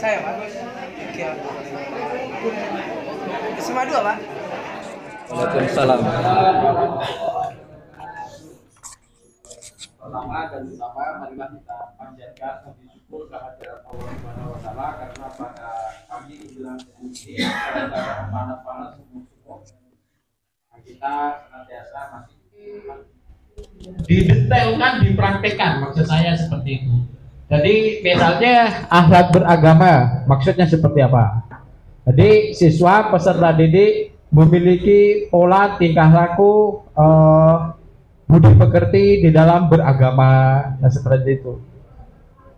Saya Pak. Oke. SMA 2 Pak. Waalaikumsalam. Pertama dan utama marilah kita panjatkan puji syukur kehadirat Allah Subhanahu wa taala karena pada pagi menjelang ini pada panas-panas subuh-subuh kita senantiasa masih didetailkan, dipraktekkan, maksud saya seperti itu. Jadi misalnya akhlak beragama maksudnya seperti apa? Jadi siswa peserta didik memiliki pola tingkah laku budi pekerti di dalam beragama, nah seperti itu.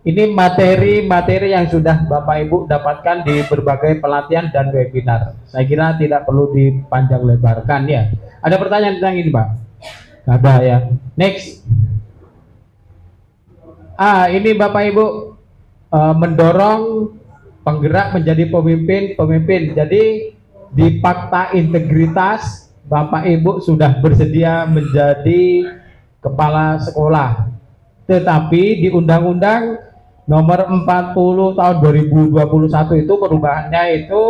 Ini materi-materi yang sudah Bapak Ibu dapatkan di berbagai pelatihan dan webinar. Saya kira tidak perlu dipanjang lebarkan ya. Ada pertanyaan tentang ini Pak? Ada ya. Next. Ini Bapak Ibu mendorong penggerak menjadi pemimpin. Jadi di fakta integritas Bapak Ibu sudah bersedia menjadi kepala sekolah. Tetapi di Undang-Undang Nomor 40 Tahun 2021 itu perubahannya itu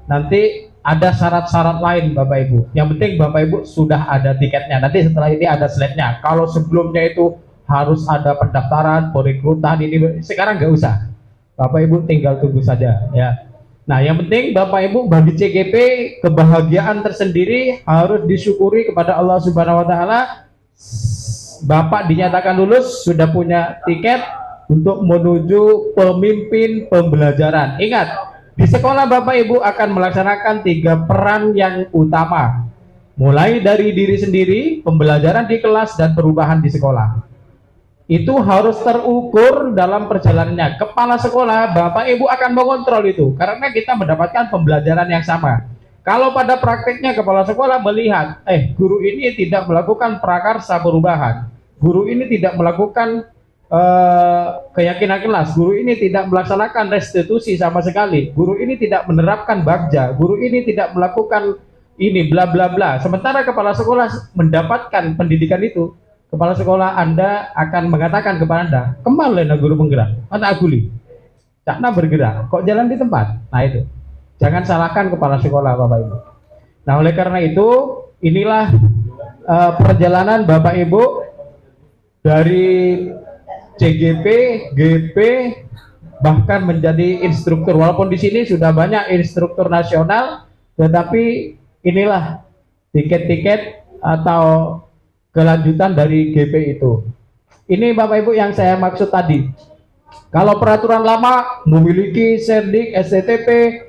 nanti ada syarat-syarat lain Bapak Ibu. Yang penting Bapak Ibu sudah ada tiketnya. Nanti setelah ini ada slide-nya. Kalau sebelumnya itu harus ada pendaftaran, perekrutan, ini sekarang nggak usah. Bapak Ibu tinggal tunggu saja ya. Nah, yang penting Bapak Ibu bagi CGP kebahagiaan tersendiri harus disyukuri kepada Allah Subhanahu wa taala. Bapak dinyatakan lulus, sudah punya tiket untuk menuju pemimpin pembelajaran. Ingat, di sekolah Bapak Ibu akan melaksanakan 3 peran yang utama. Mulai dari diri sendiri, pembelajaran di kelas dan perubahan di sekolah. Itu harus terukur dalam perjalanannya. Kepala sekolah, Bapak Ibu akan mengontrol itu karena kita mendapatkan pembelajaran yang sama. Kalau pada prakteknya kepala sekolah melihat, guru ini tidak melakukan prakarsa perubahan, guru ini tidak melakukan keyakinan kelas, guru ini tidak melaksanakan restitusi sama sekali, guru ini tidak menerapkan bagja, guru ini tidak melakukan ini bla bla bla. Sementara kepala sekolah mendapatkan pendidikan itu, kepala sekolah Anda akan mengatakan kepada Anda, kemana guru penggerak? Mana aguli? Cakna bergerak, kok jalan di tempat? Nah itu, jangan salahkan kepala sekolah Bapak Ibu. Nah oleh karena itu, inilah perjalanan Bapak Ibu dari CGP, GP, bahkan menjadi instruktur. Walaupun di sini sudah banyak instruktur nasional, tetapi inilah tiket-tiket atau kelanjutan dari GP itu. Ini Bapak Ibu yang saya maksud tadi. Kalau peraturan lama memiliki Serdik, STTP,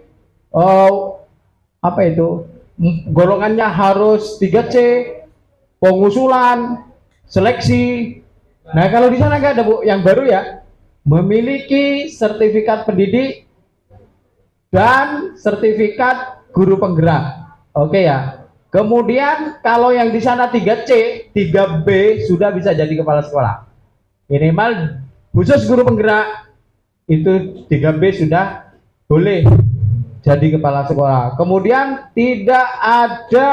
apa itu? Golongannya harus 3C, pengusulan, seleksi. Nah, kalau di sana nggak ada Bu, yang baru ya, memiliki sertifikat pendidik dan sertifikat guru penggerak. Oke ya. Kemudian kalau yang di sana 3C, 3B sudah bisa jadi kepala sekolah. Minimal khusus guru penggerak itu 3B sudah boleh jadi kepala sekolah. Kemudian tidak ada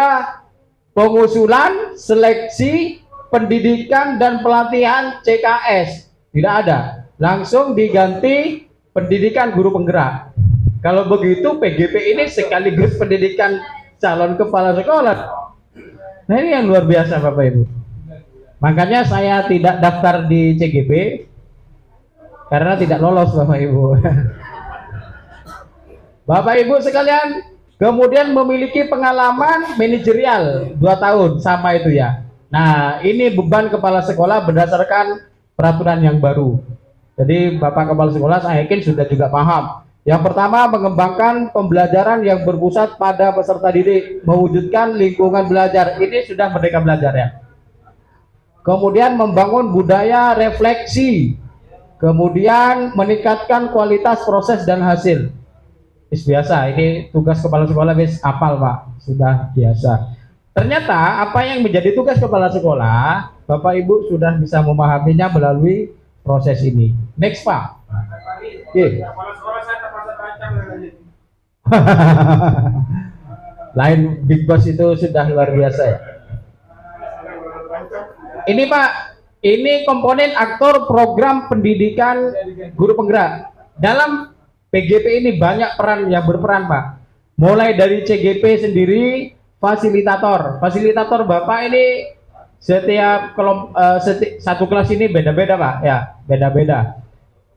pengusulan, seleksi, pendidikan dan pelatihan CKS. Tidak ada. Langsung diganti pendidikan guru penggerak. Kalau begitu PGP ini sekaligus pendidikan calon kepala sekolah. Nah ini yang luar biasa Bapak Ibu. Makanya saya tidak daftar di CGP karena tidak lolos Bapak Ibu. Bapak Ibu sekalian, kemudian memiliki pengalaman manajerial 2 tahun sama itu ya. Nah ini beban kepala sekolah berdasarkan peraturan yang baru. Jadi Bapak kepala sekolah saya yakin sudah juga paham. Yang pertama, mengembangkan pembelajaran yang berpusat pada peserta didik, mewujudkan lingkungan belajar. Ini sudah Merdeka Belajar ya. Kemudian membangun budaya refleksi. Kemudian meningkatkan kualitas proses dan hasil. Biasa, ini tugas kepala sekolah apal Pak, sudah biasa. Ternyata apa yang menjadi tugas kepala sekolah, Bapak Ibu sudah bisa memahaminya melalui proses ini. Next Pak. Oke. Lain Big Boss itu sudah luar biasa ya. Ini Pak, ini komponen aktor program pendidikan guru penggerak. Dalam PGP ini banyak peran yang berperan, Pak. Mulai dari CGP sendiri, fasilitator. Fasilitator Bapak ini setiap satu kelas ini beda-beda, Pak. Ya, beda-beda.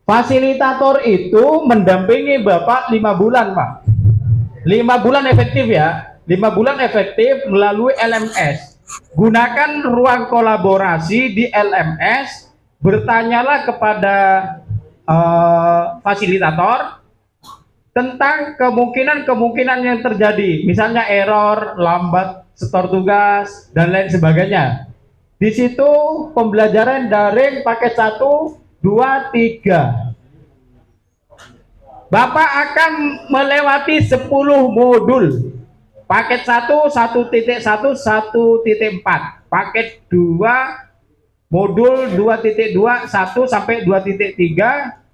Fasilitator itu mendampingi Bapak 5 bulan, Pak. 5 bulan efektif ya. 5 bulan efektif melalui LMS. Gunakan ruang kolaborasi di LMS. Bertanyalah kepada fasilitator tentang kemungkinan-kemungkinan yang terjadi, misalnya error, lambat setor tugas, dan lain sebagainya. Di situ pembelajaran daring paket 1, 2, 3. Bapak akan melewati 10 modul. Paket 1, 1.1, 1.4. Paket 2, modul 2.2, 1 sampai 2.3.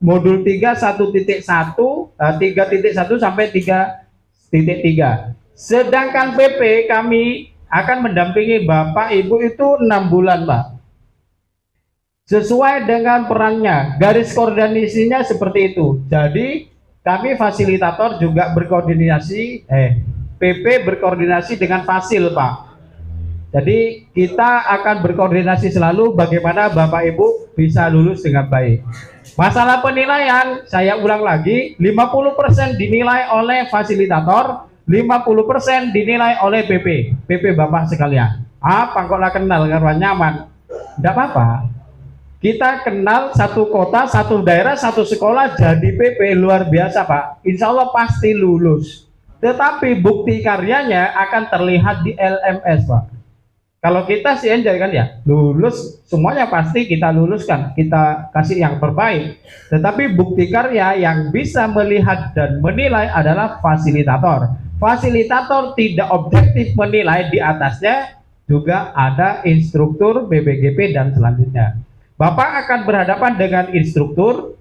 Modul 3, 1.1, 3.1 sampai 3.3. Sedangkan PP kami akan mendampingi Bapak Ibu itu 6 bulan, Pak. Sesuai dengan perannya, garis koordinasinya seperti itu. Jadi kami fasilitator juga berkoordinasi, PP berkoordinasi dengan fasil, Pak. Jadi kita akan berkoordinasi selalu bagaimana Bapak Ibu bisa lulus dengan baik. Masalah penilaian, saya ulang lagi, 50% dinilai oleh fasilitator, 50% dinilai oleh PP. PP Bapak sekalian. Apa kok lah kenal karena nyaman? Tidak apa-apa. Kita kenal satu kota, satu daerah, satu sekolah jadi PP, luar biasa, Pak. Insya Allah pasti lulus. Tetapi bukti karyanya akan terlihat di LMS, Pak. Kalau kita sih enjoy kan ya, lulus semuanya pasti kita luluskan, kita kasih yang terbaik. Tetapi bukti karya yang bisa melihat dan menilai adalah fasilitator. Fasilitator tidak objektif menilai, di atasnya juga ada instruktur BBGP dan selanjutnya. Bapak akan berhadapan dengan instruktur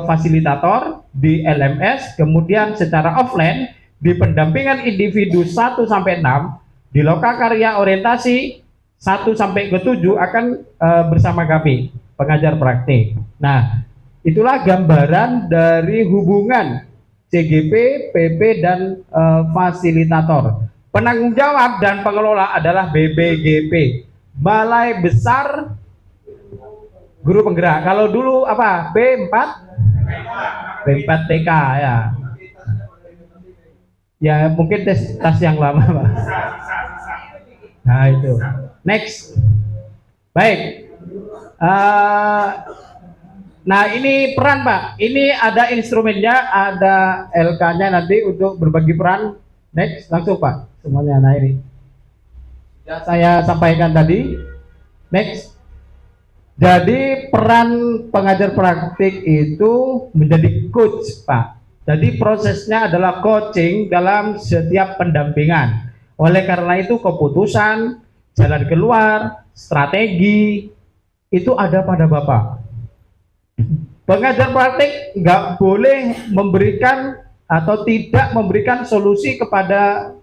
fasilitator di LMS, kemudian secara offline di pendampingan individu 1 sampai 6, di loka karya orientasi 1 sampai ke 7 akan bersama kami pengajar praktik. Nah, itulah gambaran dari hubungan CGP, PP dan fasilitator. Penanggung jawab dan pengelola adalah BBGP, Balai Besar Guru Penggerak. Kalau dulu apa? B4 TK ya. Ya mungkin tes yang lama, Pak. Nah itu. Next. Baik. Nah ini peran, Pak. Ini ada instrumennya, ada LK-nya nanti untuk berbagi peran. Next, langsung Pak. Semuanya. Nah ini. Ya, saya sampaikan tadi. Next. Jadi peran pengajar praktik itu menjadi coach, Pak. Jadi prosesnya adalah coaching dalam setiap pendampingan. Oleh karena itu keputusan, jalan keluar, strategi itu ada pada Bapak. Pengajar praktik nggak boleh memberikan atau tidak memberikan solusi kepada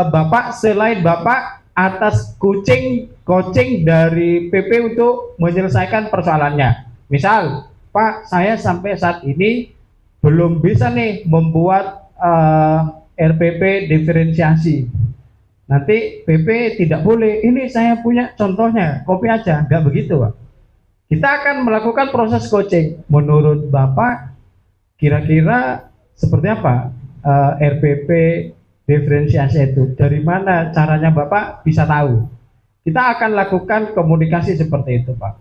Bapak selain Bapak atas coaching dari PP untuk menyelesaikan persoalannya. Misal, Pak, saya sampai saat ini belum bisa nih membuat RPP diferensiasi. Nanti PP tidak boleh. Ini saya punya contohnya, copy aja. Nggak begitu, Pak. Kita akan melakukan proses coaching. Menurut Bapak, kira-kira seperti apa RPP diferensiasi itu? Dari mana caranya Bapak bisa tahu? Kita akan lakukan komunikasi seperti itu, Pak.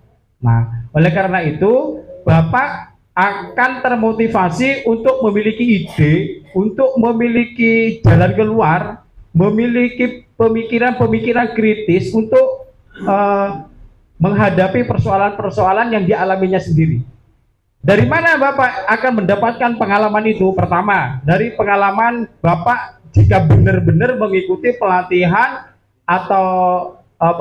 Nah, oleh karena itu Bapak akan termotivasi untuk memiliki ide, untuk memiliki jalan keluar, memiliki pemikiran-pemikiran kritis untuk menghadapi persoalan-persoalan yang dialaminya sendiri. Dari mana Bapak akan mendapatkan pengalaman itu? Pertama, dari pengalaman Bapak jika benar-benar mengikuti pelatihan atau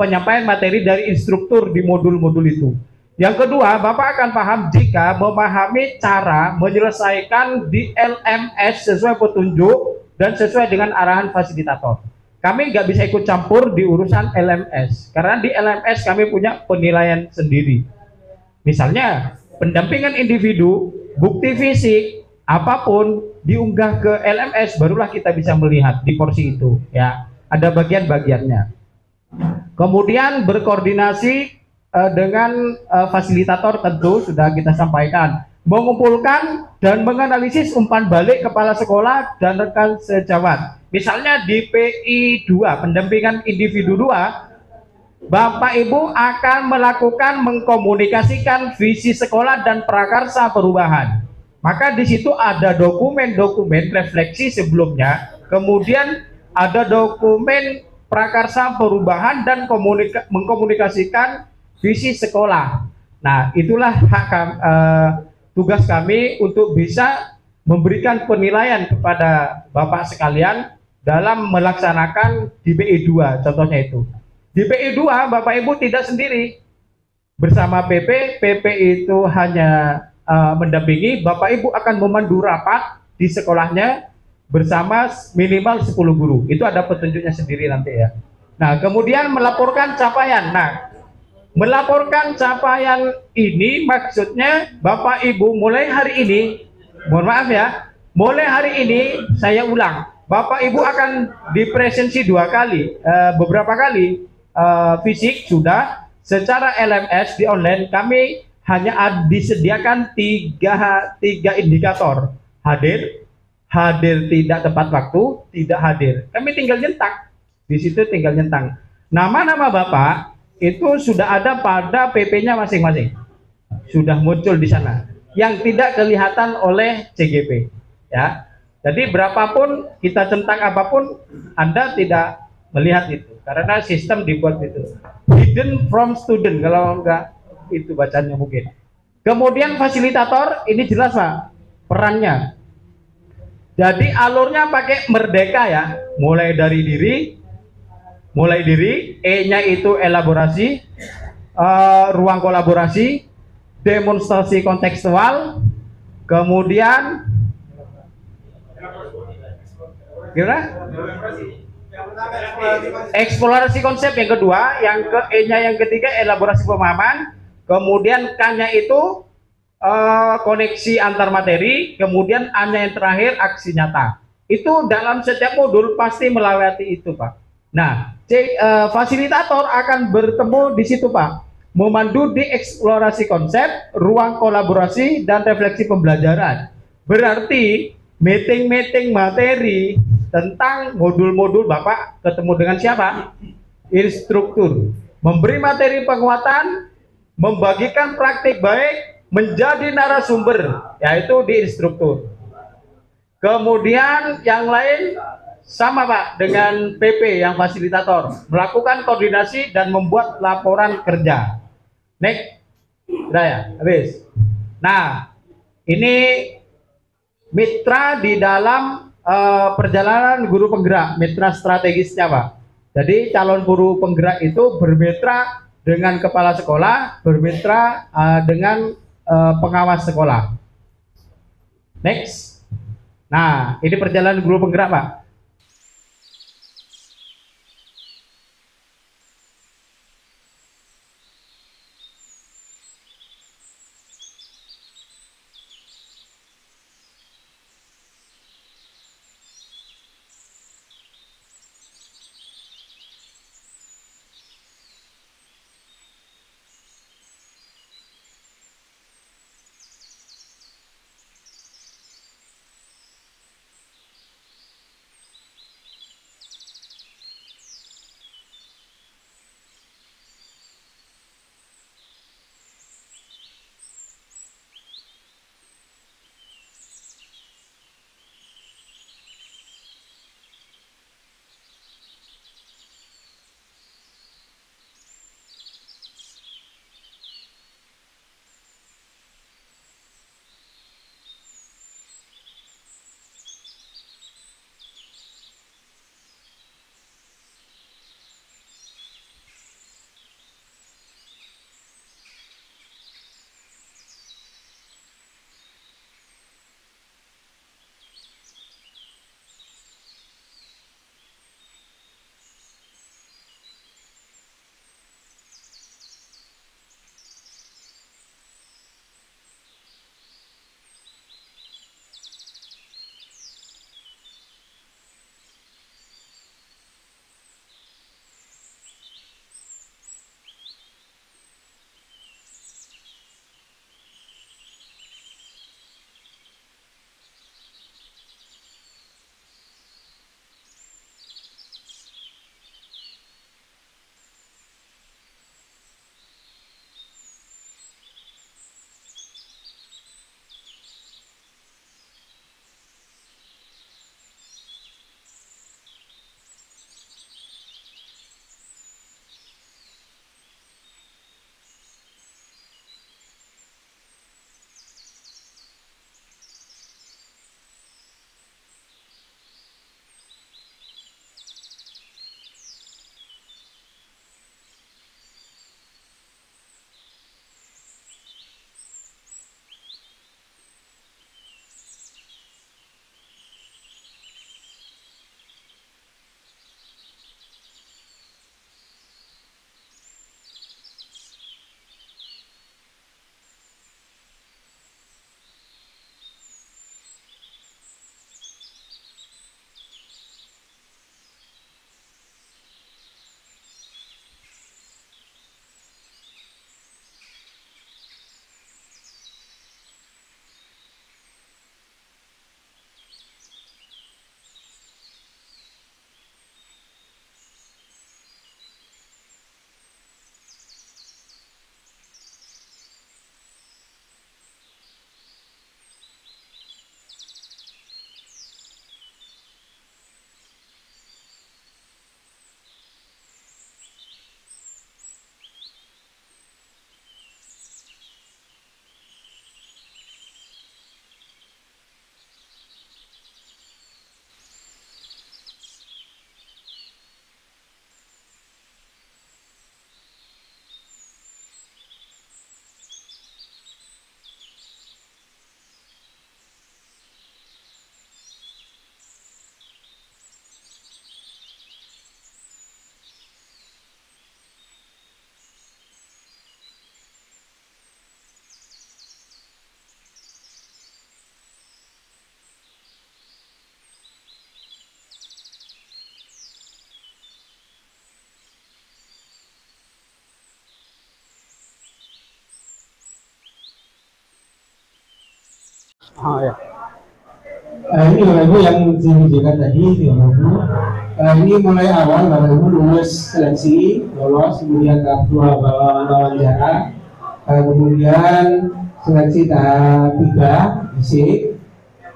penyampaian materi dari instruktur di modul-modul itu. Yang kedua, Bapak akan paham jika memahami cara menyelesaikan di LMS sesuai petunjuk dan sesuai dengan arahan fasilitator. Kami nggak bisa ikut campur di urusan LMS, karena di LMS kami punya penilaian sendiri. Misalnya, pendampingan individu, bukti fisik, apapun diunggah ke LMS, barulah kita bisa melihat di porsi itu ya, ada bagian-bagiannya. Kemudian berkoordinasi dengan fasilitator, tentu sudah kita sampaikan, mengumpulkan dan menganalisis umpan balik kepala sekolah dan rekan sejawat. Misalnya di PI 2, pendampingan individu 2, Bapak Ibu akan melakukan mengkomunikasikan visi sekolah dan prakarsa perubahan. Maka di situ ada dokumen-dokumen refleksi sebelumnya, kemudian ada dokumen prakarsa perubahan dan mengkomunikasikan visi sekolah. Nah, itulah tugas kami untuk bisa memberikan penilaian kepada Bapak sekalian dalam melaksanakan di PI 2, contohnya itu. Di PI 2 Bapak Ibu tidak sendiri bersama PP. PP itu hanya mendampingi. Bapak Ibu akan memandu rapat di sekolahnya bersama minimal 10 guru. Itu ada petunjuknya sendiri nanti ya. Nah, kemudian melaporkan capaian. Nah, melaporkan capaian ini maksudnya Bapak Ibu mulai hari ini, mohon maaf ya, mulai hari ini saya ulang, Bapak Ibu akan dipresensi 2 kali, beberapa kali fisik sudah, secara LMS di online kami hanya disediakan tiga indikator: hadir, hadir tidak tepat waktu, tidak hadir. Kami tinggal nyentak di situ, tinggal nyentang nama-nama Bapak itu sudah ada pada PP-nya masing-masing, sudah muncul di sana, yang tidak kelihatan oleh CGP ya. Jadi berapapun kita centang apapun, Anda tidak melihat itu karena sistem dibuat itu hidden from student, kalau enggak itu bacanya mungkin. Kemudian fasilitator ini jelas Pak perannya. Jadi alurnya pakai merdeka ya, mulai diri, E-nya itu elaborasi, ruang kolaborasi, demonstrasi kontekstual, kemudian gimana? Eksplorasi konsep yang kedua, yang ke E-nya yang ketiga elaborasi pemahaman, kemudian K-nya itu koneksi antar materi, kemudian A-nya yang terakhir aksi nyata. Itu dalam setiap modul pasti melewati itu Pak. Nah, fasilitator akan bertemu di situ Pak, memandu di eksplorasi konsep, ruang kolaborasi dan refleksi pembelajaran. Berarti meeting materi tentang modul-modul Bapak ketemu dengan siapa? Instruktur. Memberi materi penguatan, membagikan praktik baik, menjadi narasumber, yaitu di instruktur. Kemudian yang lain sama Pak dengan PP yang fasilitator, melakukan koordinasi dan membuat laporan kerja. Next, udah ya, habis. Nah, ini mitra di dalam perjalanan guru penggerak, mitra strategisnya Pak. Jadi calon guru penggerak itu bermitra dengan kepala sekolah, bermitra dengan pengawas sekolah. Next. Nah, ini perjalanan guru penggerak Pak. Oh ya. Ini Bapak Ibu yang ditunjukkan tadi, ini mulai awal Bapak Ibu lulus seleksi, lolos, kemudian tahap 2 wawancara, kemudian seleksi tahap 3 fisik,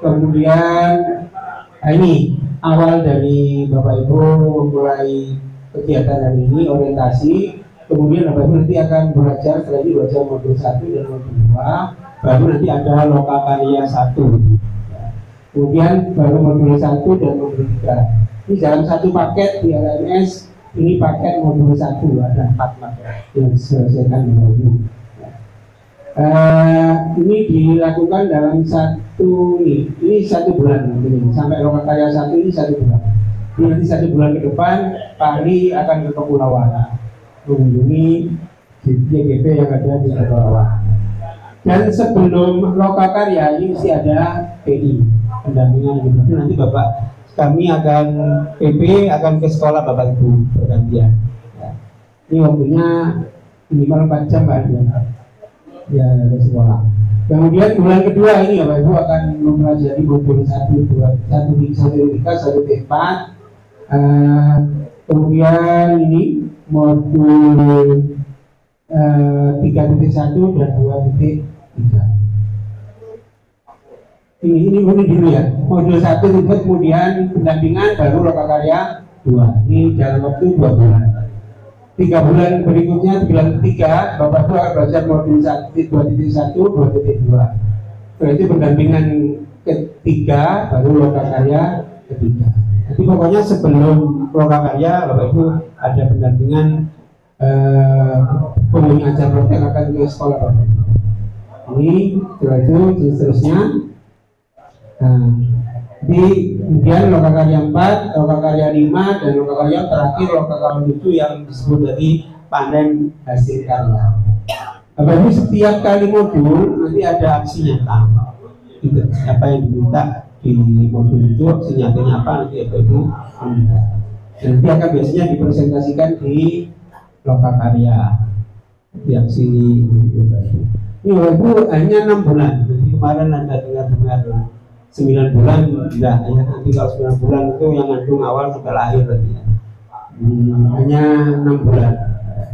kemudian ini awal dari Bapak Ibu mulai kegiatan hari ini orientasi, kemudian Bapak Ibu nanti akan belajar modul 1 dan modul 2, baru nanti ada lokakarya 1, kemudian baru modul 1 dan modul 3. Ini dalam satu paket di LMS, ini paket modul 1, ada 4 paket yang diselesaikan Bapak Ibu. Ini dilakukan dalam ini 1 bulan ini, sampai lokakarya 1 ini 1 bulan. Jadi nanti 1 bulan ke depan Pak Ali akan ke Kepulauan mengunjungi GGP yang ada di Kepulauan. Dan sebelum lokakarya ini mesti ada PI, pendampingan gitu. Nanti Bapak kami akan PP akan ke sekolah Bapak Ibu bergantian. Ini waktunya minimal 4 jam Pak ya dari sekolah. Kemudian bulan kedua ini Bapak Ibu akan mempelajari modul 1, 2, 1, 3, 4. Kemudian ini modul 3.1 dan 2.3. Ini dulu ya. Modul 1 itu kemudian pendampingan, baru lokakarya 2. Ini dalam waktu 2 bulan. 3 bulan berikutnya, bulan ketiga Bapak Ibu akan belajar modul 2.1, 2.2. Berarti pendampingan ketiga, baru lokakarya ketiga. Jadi pokoknya sebelum lokakarya Bapak Ibu ada pendampingan pembunuhan ajar praktek akan ke sekolah Bapak. Ini setelah itu seterusnya. Kemudian lokakarya 4, lokakarya 5, dan lokakarya terakhir lokakarya 7 yang disebut dari panen hasil karya. Bapak Ibu setiap kali modul nanti ada aksi nyata. Itu apa yang diminta di modul itu, aksi nyatanya apa nanti Bapak Ibu minta. Nanti akan biasanya dipresentasikan di lokakarya di aksi ini Bapak Ibu hanya 6 bulan. Jadi kemarin Anda dengar 9 bulan, tidak, hanya nanti kalau 9 bulan itu yang ngandung awal sampai lahir berarti ya. Hanya 6 bulan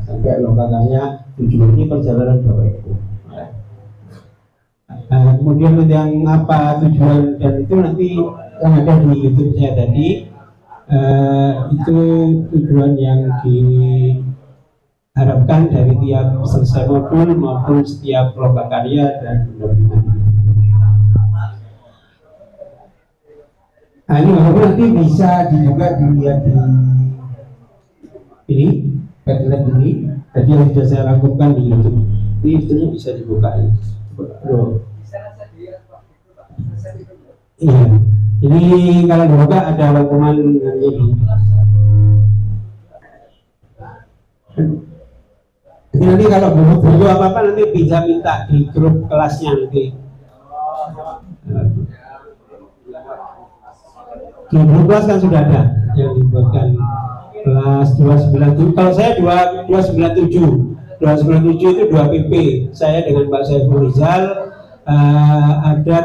sampai lokakarya 7. Ini perjalanan Bapak Ibu. Kemudian yang apa tujuan dan itu nanti yang ada di YouTube saya tadi, itu tujuan yang diharapkan dari tiap selesai modul maupun setiap lokakarya dan pendampingan. Ini nanti bisa juga dilihat di ini padlet ini. Tadi yang sudah saya rangkumkan di YouTube. Ini sebetulnya bisa dibuka ini. Iya. Ini kalau dibuka ada rangkuman dengan ini. Jadi nanti kalau butuh apa-apa nanti bisa minta di grup kelasnya nanti. Di grup kelas kan sudah ada yang dibuatkan kelas 297. Kalau saya 297 itu 2 PP. Saya dengan Pak Saiful Rizal ada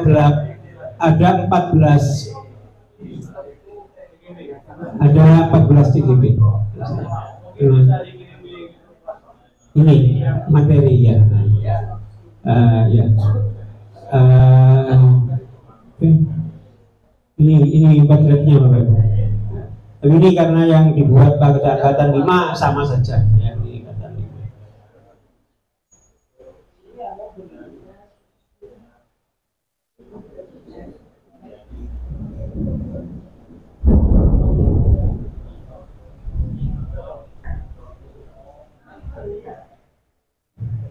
14 TGP. Ini materi ya. Ini padletnya Bapak Ibu. Tapi ini karena yang dibuat pada angkatan 5 sama saja ya, ini angkatan 5.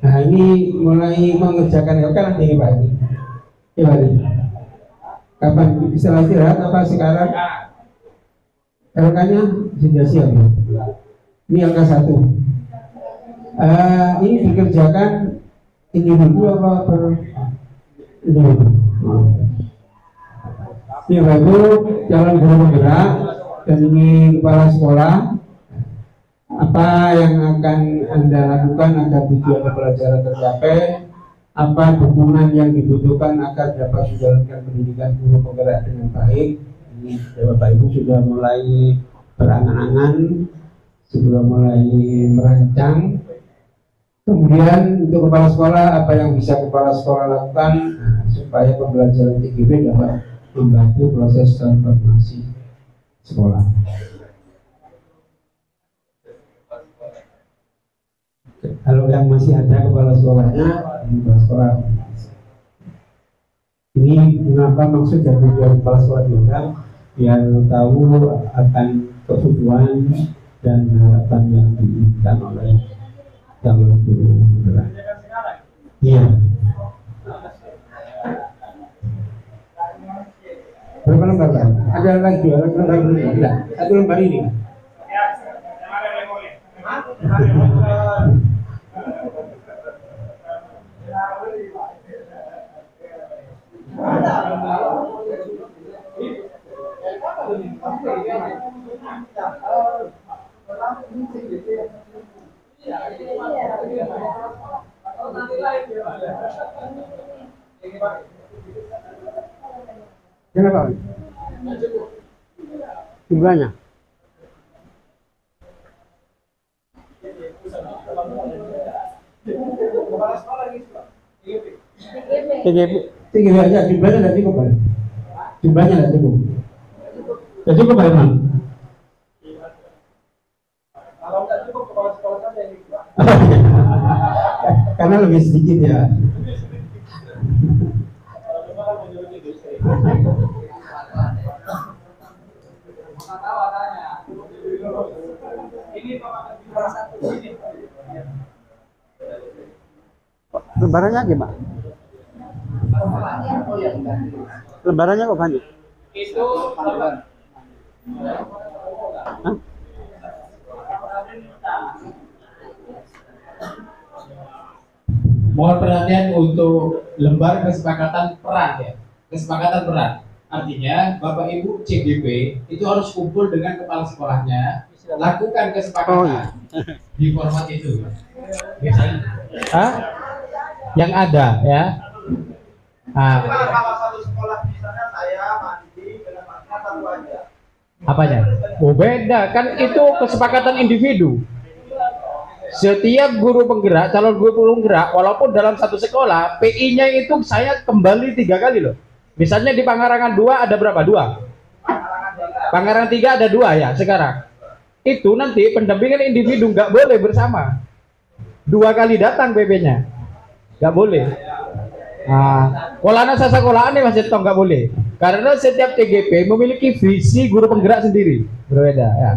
Nah ini mulai mengerjakan LK nanti Pak ini. Kapan bisa istirahat apa sekarang? LK-nya sudah siap ya. Ini angka 1. Ini dikerjakan individu apa individu? Ini Bapak Ibu jalan guru bergerak dan ini kepala sekolah. Apa yang akan Anda lakukan agar tujuan pembelajaran tercapai? apa dukungan yang dibutuhkan agar dapat menjalankan pendidikan guru penggerak dengan baik. Ini Bapak Ibu sudah mulai berangan-angan, sudah mulai merancang. Kemudian untuk kepala sekolah, apa yang bisa kepala sekolah lakukan supaya pembelajaran TGB dapat membantu proses transformasi sekolah. Kalau yang masih ada kepala sekolahnya, kepala sekolah. Ini mengapa maksud dan tujuan kepala sekolah diundang, biar tahu akan kebutuhan dan harapan yang diinginkan oleh calon guru penggerak. Iya. Berapa lembar kan? Ada lagi dua lembar ini. Tidak, satu lembar ini. Kenapa? Jumlahnya? TGB aja, jumlahnya tidak cukup kan? Jumlahnya tidak cukup. Tidak cukup Pak Irman? Kalau tidak cukup kepala sekolah saja yang ikut. Karena lebih sedikit ya. Lebarannya gimana? Lebarannya kok banyak? Itu Hah? Mohon perhatian untuk lembar kesepakatan peran ya. Kesepakatan peran. Artinya Bapak Ibu CGP itu harus kumpul dengan kepala sekolahnya, lakukan kesepakatan di format itu. Biasanya. Hah? Yang ada ya. Kalau satu sekolah misalnya saya mandi dengan makna satu aja. Apanya? Oh beda, kan itu kesepakatan individu. Setiap guru penggerak, calon guru penggerak, walaupun dalam satu sekolah, PI-nya itu saya kembali 3 kali loh. Misalnya di Pangarangan 2 ada berapa? 2. Pangarangan 3 ada 2 ya sekarang. Itu nanti pendampingan individu nggak boleh bersama. 2 kali datang PP-nya, nggak boleh. Nah, kolana sasa sekolahan nih Mas Cipto nggak boleh. Karena setiap TGP memiliki visi guru penggerak sendiri, berbeda ya.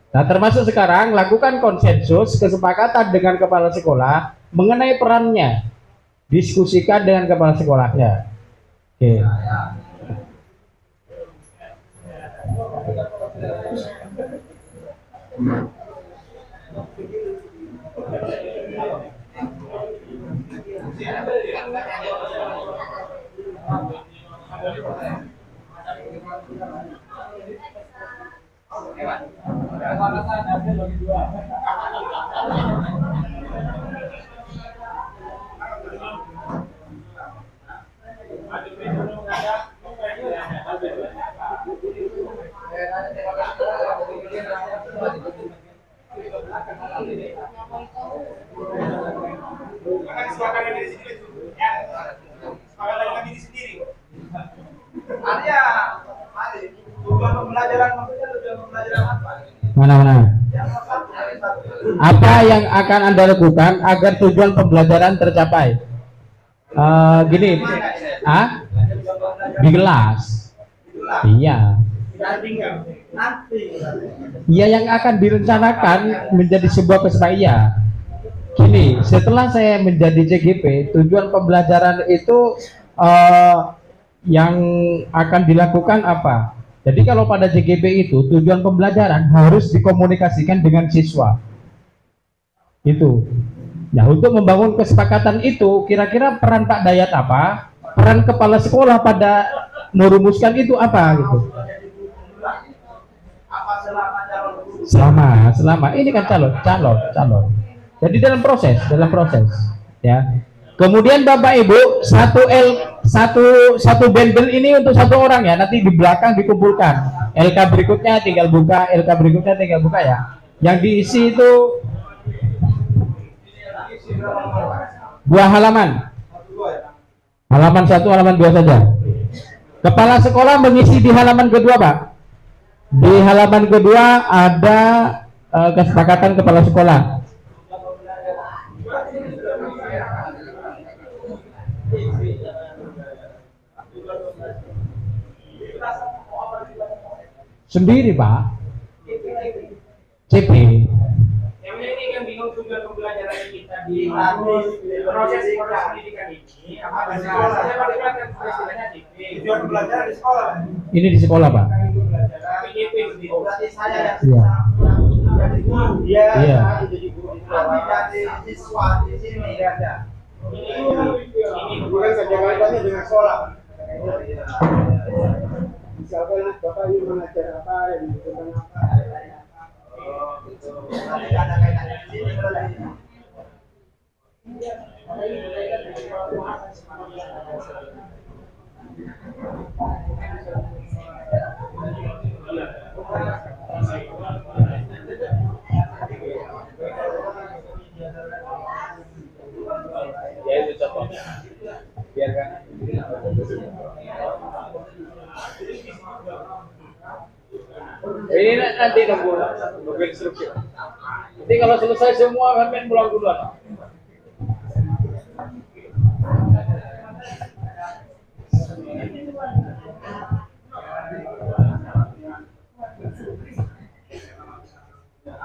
Nah, termasuk sekarang lakukan konsensus kesepakatan dengan kepala sekolah mengenai perannya, diskusikan dengan kepala sekolahnya. Oke. Mana? Apa yang akan Anda lakukan agar tujuan pembelajaran tercapai? Gini, di kelas. Iya. Iya, yang akan direncanakan menjadi sebuah kesepakatan. Iya. Gini, setelah saya menjadi CGP, tujuan pembelajaran itu yang akan dilakukan apa? Jadi kalau pada CGP itu tujuan pembelajaran harus dikomunikasikan dengan siswa. Itu. Nah, untuk membangun kesepakatan itu, kira-kira peran Pak Dayat apa? Peran kepala sekolah pada merumuskan itu apa gitu? Selama ini kan calon. Jadi dalam proses ya. Kemudian Bapak Ibu, satu bundle ini untuk satu orang ya, nanti di belakang dikumpulkan. LK berikutnya tinggal buka, LK berikutnya tinggal buka ya. Yang diisi itu 2 halaman. Halaman 1, halaman 2 saja. Kepala sekolah mengisi di halaman kedua, Pak. Di halaman kedua ada kesepakatan kepala sekolah. Sendiri, Pak. CP. Ini kan bingung tujuan pembelajaran kita di proses pendidikan ini. Apa tujuan pembelajaran di sekolah? Ini di sekolah, Pak. Berarti saya Iya. Iya. jadi siswa di sini ada. Ini bukan kerjaan dengan sekolah. Misalkan Bapak ingin mengajar apa, yang tentang apa. Ada kaitannya di sini berarti. Ya itu contohnya. Biarkan. Ini nanti nunggu instruksi. Nanti kalau selesai semua kalian pulang duluan.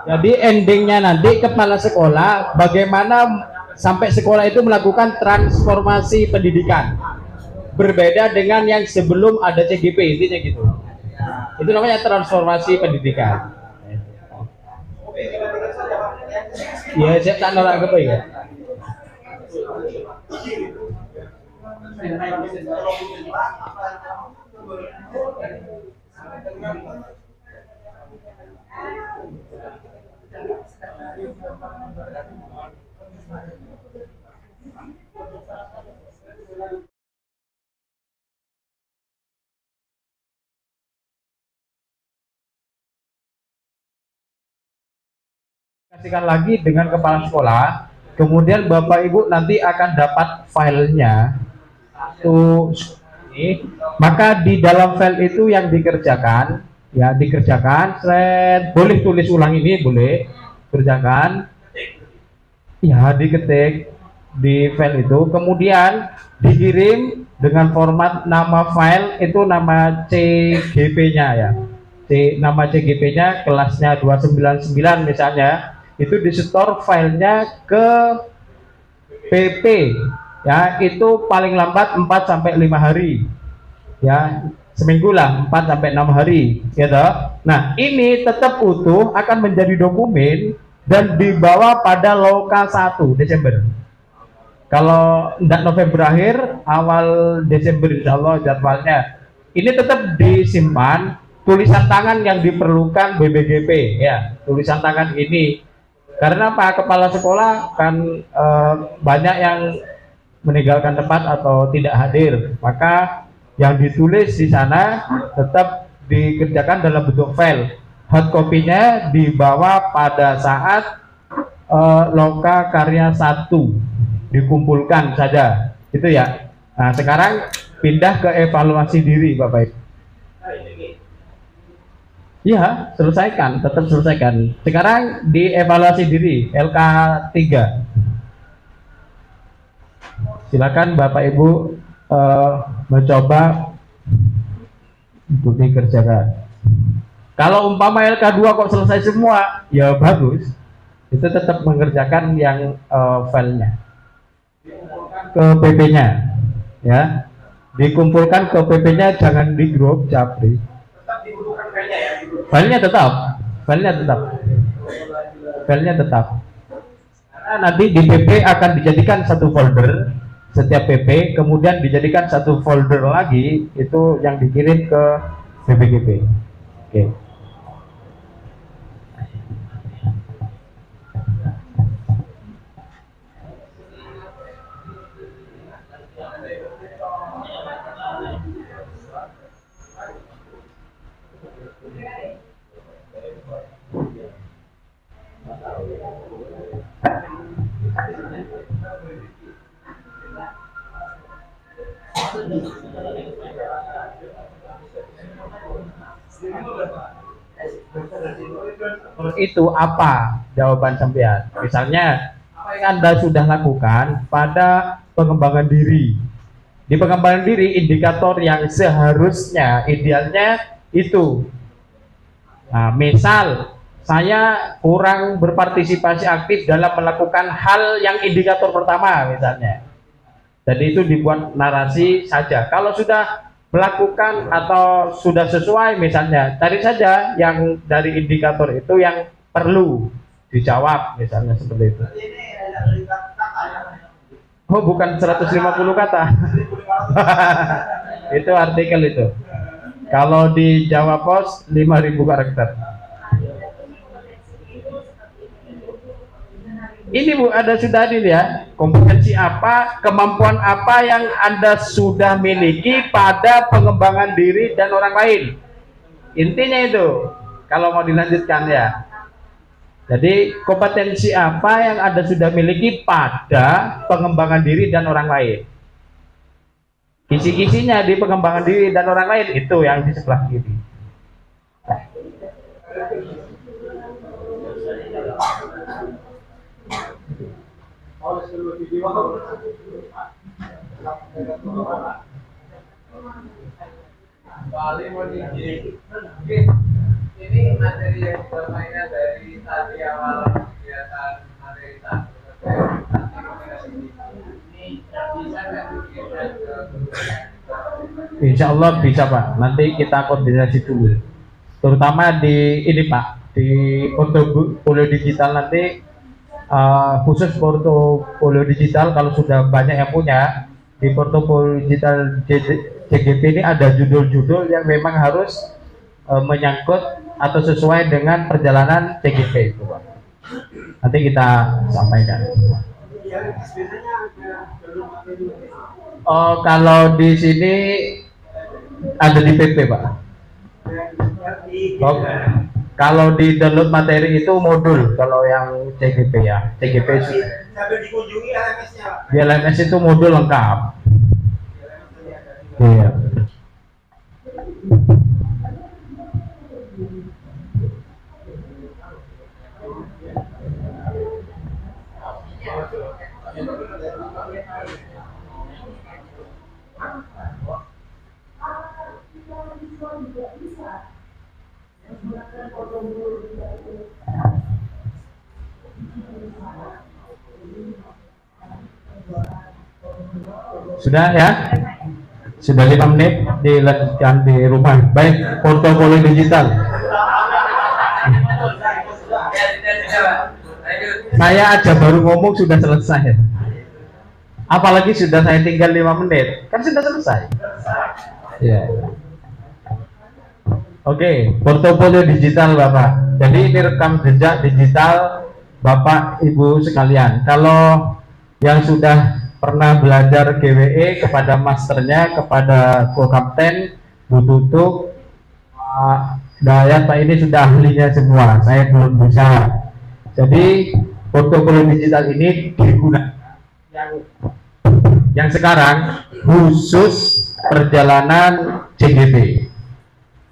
Jadi endingnya nanti kepala sekolah bagaimana sampai sekolah itu melakukan transformasi pendidikan. Berbeda dengan yang sebelum ada CGP, intinya gitu. Itu namanya transformasi pendidikan. Ya, saya tak nolak apa ya. Kasihkan lagi dengan kepala sekolah, kemudian Bapak Ibu nanti akan dapat filenya tuh ini, maka di dalam file itu yang dikerjakan ya dikerjakan, boleh tulis ulang ini, boleh kerjakan ya, diketik di file itu, kemudian dikirim dengan format nama file itu nama CGP-nya ya, nama CGP-nya kelasnya 299 misalnya, itu disetor filenya ke PP ya, itu paling lambat 4 sampai 5 hari ya, seminggu lah, 4 sampai 6 hari gitu. Nah ini tetap utuh akan menjadi dokumen dan dibawa pada Loka 1 Desember. Kalau tidak November akhir, awal Desember insya Allah jadwalnya. Ini tetap disimpan tulisan tangan yang diperlukan BBGP ya, tulisan tangan ini. Karena Pak Kepala Sekolah kan banyak yang meninggalkan tempat atau tidak hadir, maka yang ditulis di sana tetap dikerjakan dalam bentuk file. Hard copy-nya dibawa pada saat Loka Karya 1 dikumpulkan saja, itu ya. Nah sekarang pindah ke evaluasi diri Bapak Ibu. Ya, selesaikan, tetap selesaikan. Sekarang dievaluasi diri, LK 3. Silakan Bapak Ibu mencoba untuk dikerjakan. Kalau umpama LK 2 kok selesai semua, ya bagus. Itu tetap mengerjakan yang filenya ke PP-nya, ya. Dikumpulkan ke PP-nya, jangan di grup Japri. Filenya tetap, filenya tetap. Karena nanti di PP akan dijadikan satu folder, setiap PP, kemudian dijadikan satu folder lagi, itu yang dikirim ke BBGP. Oke. Itu apa jawaban sampean? Misalnya apa yang Anda sudah lakukan pada pengembangan diri. Di pengembangan diri, indikator yang seharusnya idealnya itu. Nah, misal saya kurang berpartisipasi aktif dalam melakukan hal yang indikator pertama misalnya. Jadi itu dibuat narasi saja. Kalau sudah melakukan atau sudah sesuai misalnya, cari saja yang dari indikator itu yang perlu dijawab misalnya seperti itu. Oh, bukan 150 kata. Itu artikel itu. Kalau di Jawa Pos 5.000 karakter. Ini Bu, ada sudah adil ya, kompetensi apa, kemampuan apa yang Anda sudah miliki pada pengembangan diri dan orang lain. Intinya itu, kalau mau dilanjutkan ya. Jadi kompetensi apa yang Anda sudah miliki pada pengembangan diri dan orang lain. Kisi-kisinya di pengembangan diri dan orang lain itu yang di sebelah kiri. Ini materi yang bermainnya dari tadi awal kegiatan materi Insya Allah bisa Pak. Nanti kita koordinasi dulu. Terutama di ini Pak, di portofolio digital nanti khusus portofolio digital kalau sudah banyak yang punya di portofolio digital CGP ini ada judul-judul yang memang harus menyangkut atau sesuai dengan perjalanan CGP itu Pak. Nanti kita sampaikan. Oh, kalau di sini ada di PP Pak. Oh, kalau di download materi itu modul, kalau yang CGP ya, CGP sambil dikunjungi LMS-nya. di LMS itu modul lengkap. Iya. Sudah ya? Sudah 5 menit dilanjutkan di rumah. Baik, portofolio digital. Saya aja baru ngomong sudah selesai. Apalagi sudah saya tinggal 5 menit. Kan sudah selesai. Ya. Oke, portofolio digital Bapak. Jadi ini rekam jejak digital Bapak Ibu sekalian. Kalau yang sudah pernah belajar GWE kepada masternya, kepada co-kapten, Bu Tutuk, Dayat Pak ini sudah ahlinya semua. Saya belum bisa. Jadi portofolio digital ini digunakan yang sekarang khusus perjalanan CGP.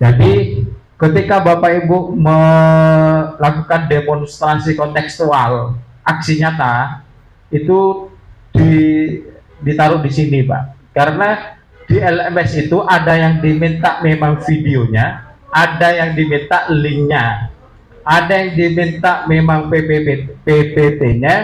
Jadi ketika Bapak Ibu melakukan demonstrasi kontekstual aksi nyata itu ditaruh di sini Pak, karena di LMS itu ada yang diminta memang videonya, ada yang diminta linknya, ada yang diminta memang PPT-nya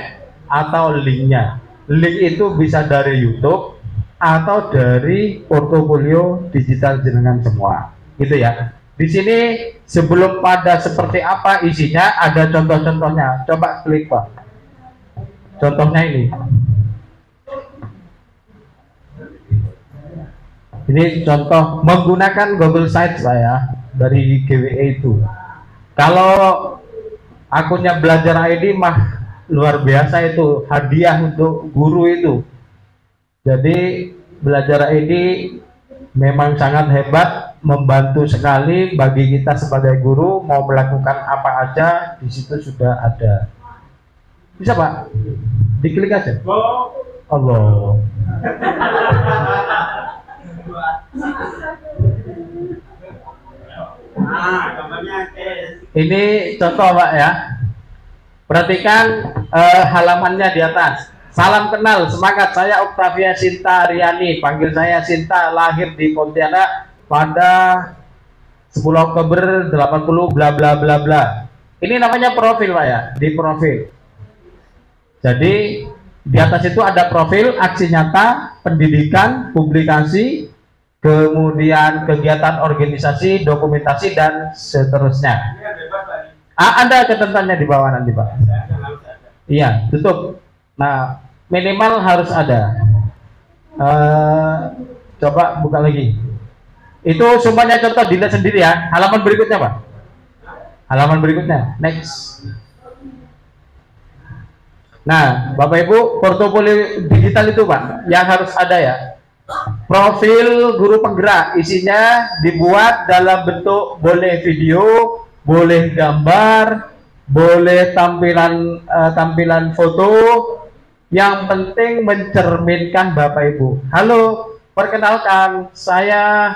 atau linknya. Link itu bisa dari YouTube atau dari portofolio digital jenengan semua, gitu ya. Di sini sebelum pada seperti apa isinya ada contoh-contohnya. Coba klik Pak. Contohnya ini. Ini contoh menggunakan Google Sites saya dari GWE itu. Kalau akunnya Belajar ID mah luar biasa itu, hadiah untuk guru itu. Jadi Belajar ID memang sangat hebat membantu sekali bagi kita sebagai guru. Mau melakukan apa aja di situ sudah ada. Bisa Pak? Diklik aja. Allah. Ini contoh Pak ya. Perhatikan halamannya di atas. Salam kenal, semangat. Saya Octavia Sinta Riani, panggil saya Sinta, lahir di Pontianak pada 10 Oktober 80 bla bla bla bla. Ini namanya profil Pak ya, di profil. Jadi di atas itu ada profil, aksi nyata, pendidikan, publikasi, kemudian kegiatan organisasi, dokumentasi, dan seterusnya. Ada ketentuannya di bawah nanti Pak. Iya, tutup. Nah, minimal harus ada. Coba buka lagi. Itu semuanya contoh, dilihat sendiri ya. Halaman berikutnya Pak. Halaman berikutnya. Next. Nah, Bapak Ibu, portofolio digital itu Pak, yang harus ada ya. Profil guru penggerak, isinya dibuat dalam bentuk boleh video, boleh gambar, boleh tampilan foto, yang penting mencerminkan Bapak Ibu. Halo, perkenalkan saya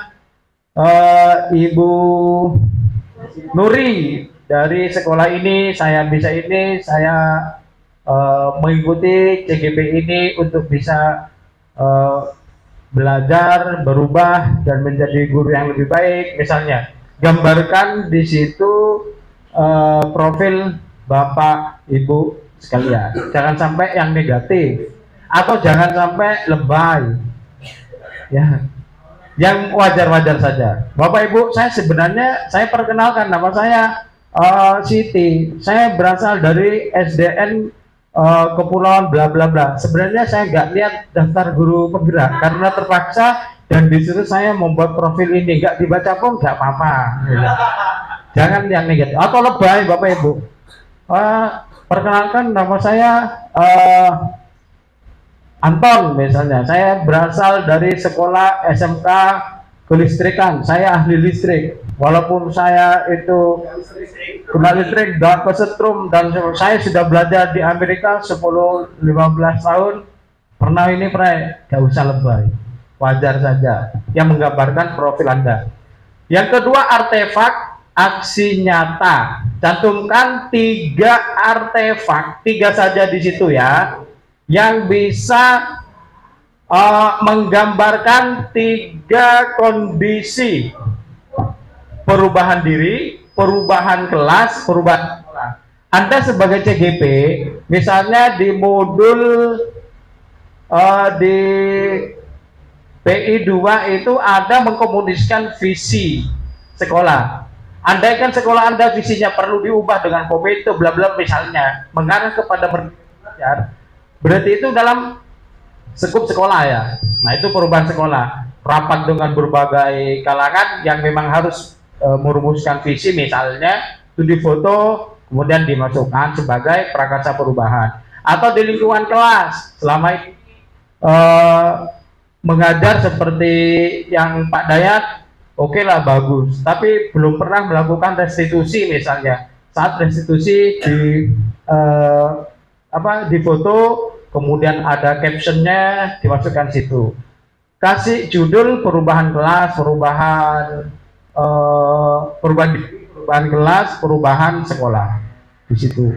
Ibu Nuri dari sekolah ini, saya bisa ini, saya mengikuti CGP ini untuk bisa belajar, berubah, dan menjadi guru yang lebih baik. Misalnya, gambarkan di situ profil Bapak Ibu sekalian. Jangan sampai yang negatif, atau jangan sampai lebay. Ya, yang wajar-wajar saja. Bapak Ibu, saya sebenarnya, saya perkenalkan, nama saya Siti. Saya berasal dari SDN Kepulauan bla bla bla. Sebenarnya saya nggak lihat daftar guru penggerak karena terpaksa dan disuruh saya membuat profil ini. Nggak dibaca pun nggak apa-apa. Jangan yang negatif atau lebay Bapak Ibu. Perkenalkan, nama saya Anton misalnya. Saya berasal dari sekolah SMK Kelistrikan. Saya ahli listrik. Walaupun saya itu kena listrik dan kesetrum, dan saya sudah belajar di Amerika 10-15 tahun. Pernah, gak usah lebay, wajar saja yang menggambarkan profil Anda. Yang kedua, artefak aksi nyata. Cantumkan 3 artefak, 3 saja di situ ya, yang bisa menggambarkan 3 kondisi: perubahan diri, perubahan kelas, perubahan sekolah. Anda sebagai CGP, misalnya di modul di PI 2 itu ada mengkomunikasikan visi sekolah. Andai kan sekolah Anda visinya perlu diubah dengan komite bla bla misalnya, mengarah kepada belajar, berarti itu dalam skup sekolah ya. Nah, itu perubahan sekolah. Rapat dengan berbagai kalangan yang memang harus merumuskan visi, misalnya itu difoto kemudian dimasukkan sebagai prakarsa perubahan. Atau di lingkungan kelas, selama ini mengajar seperti yang Pak Dayat, oke lah, bagus, tapi belum pernah melakukan restitusi misalnya. Saat restitusi di foto, kemudian ada captionnya, dimasukkan situ. Kasih judul perubahan kelas, perubahan kelas, perubahan sekolah di situ.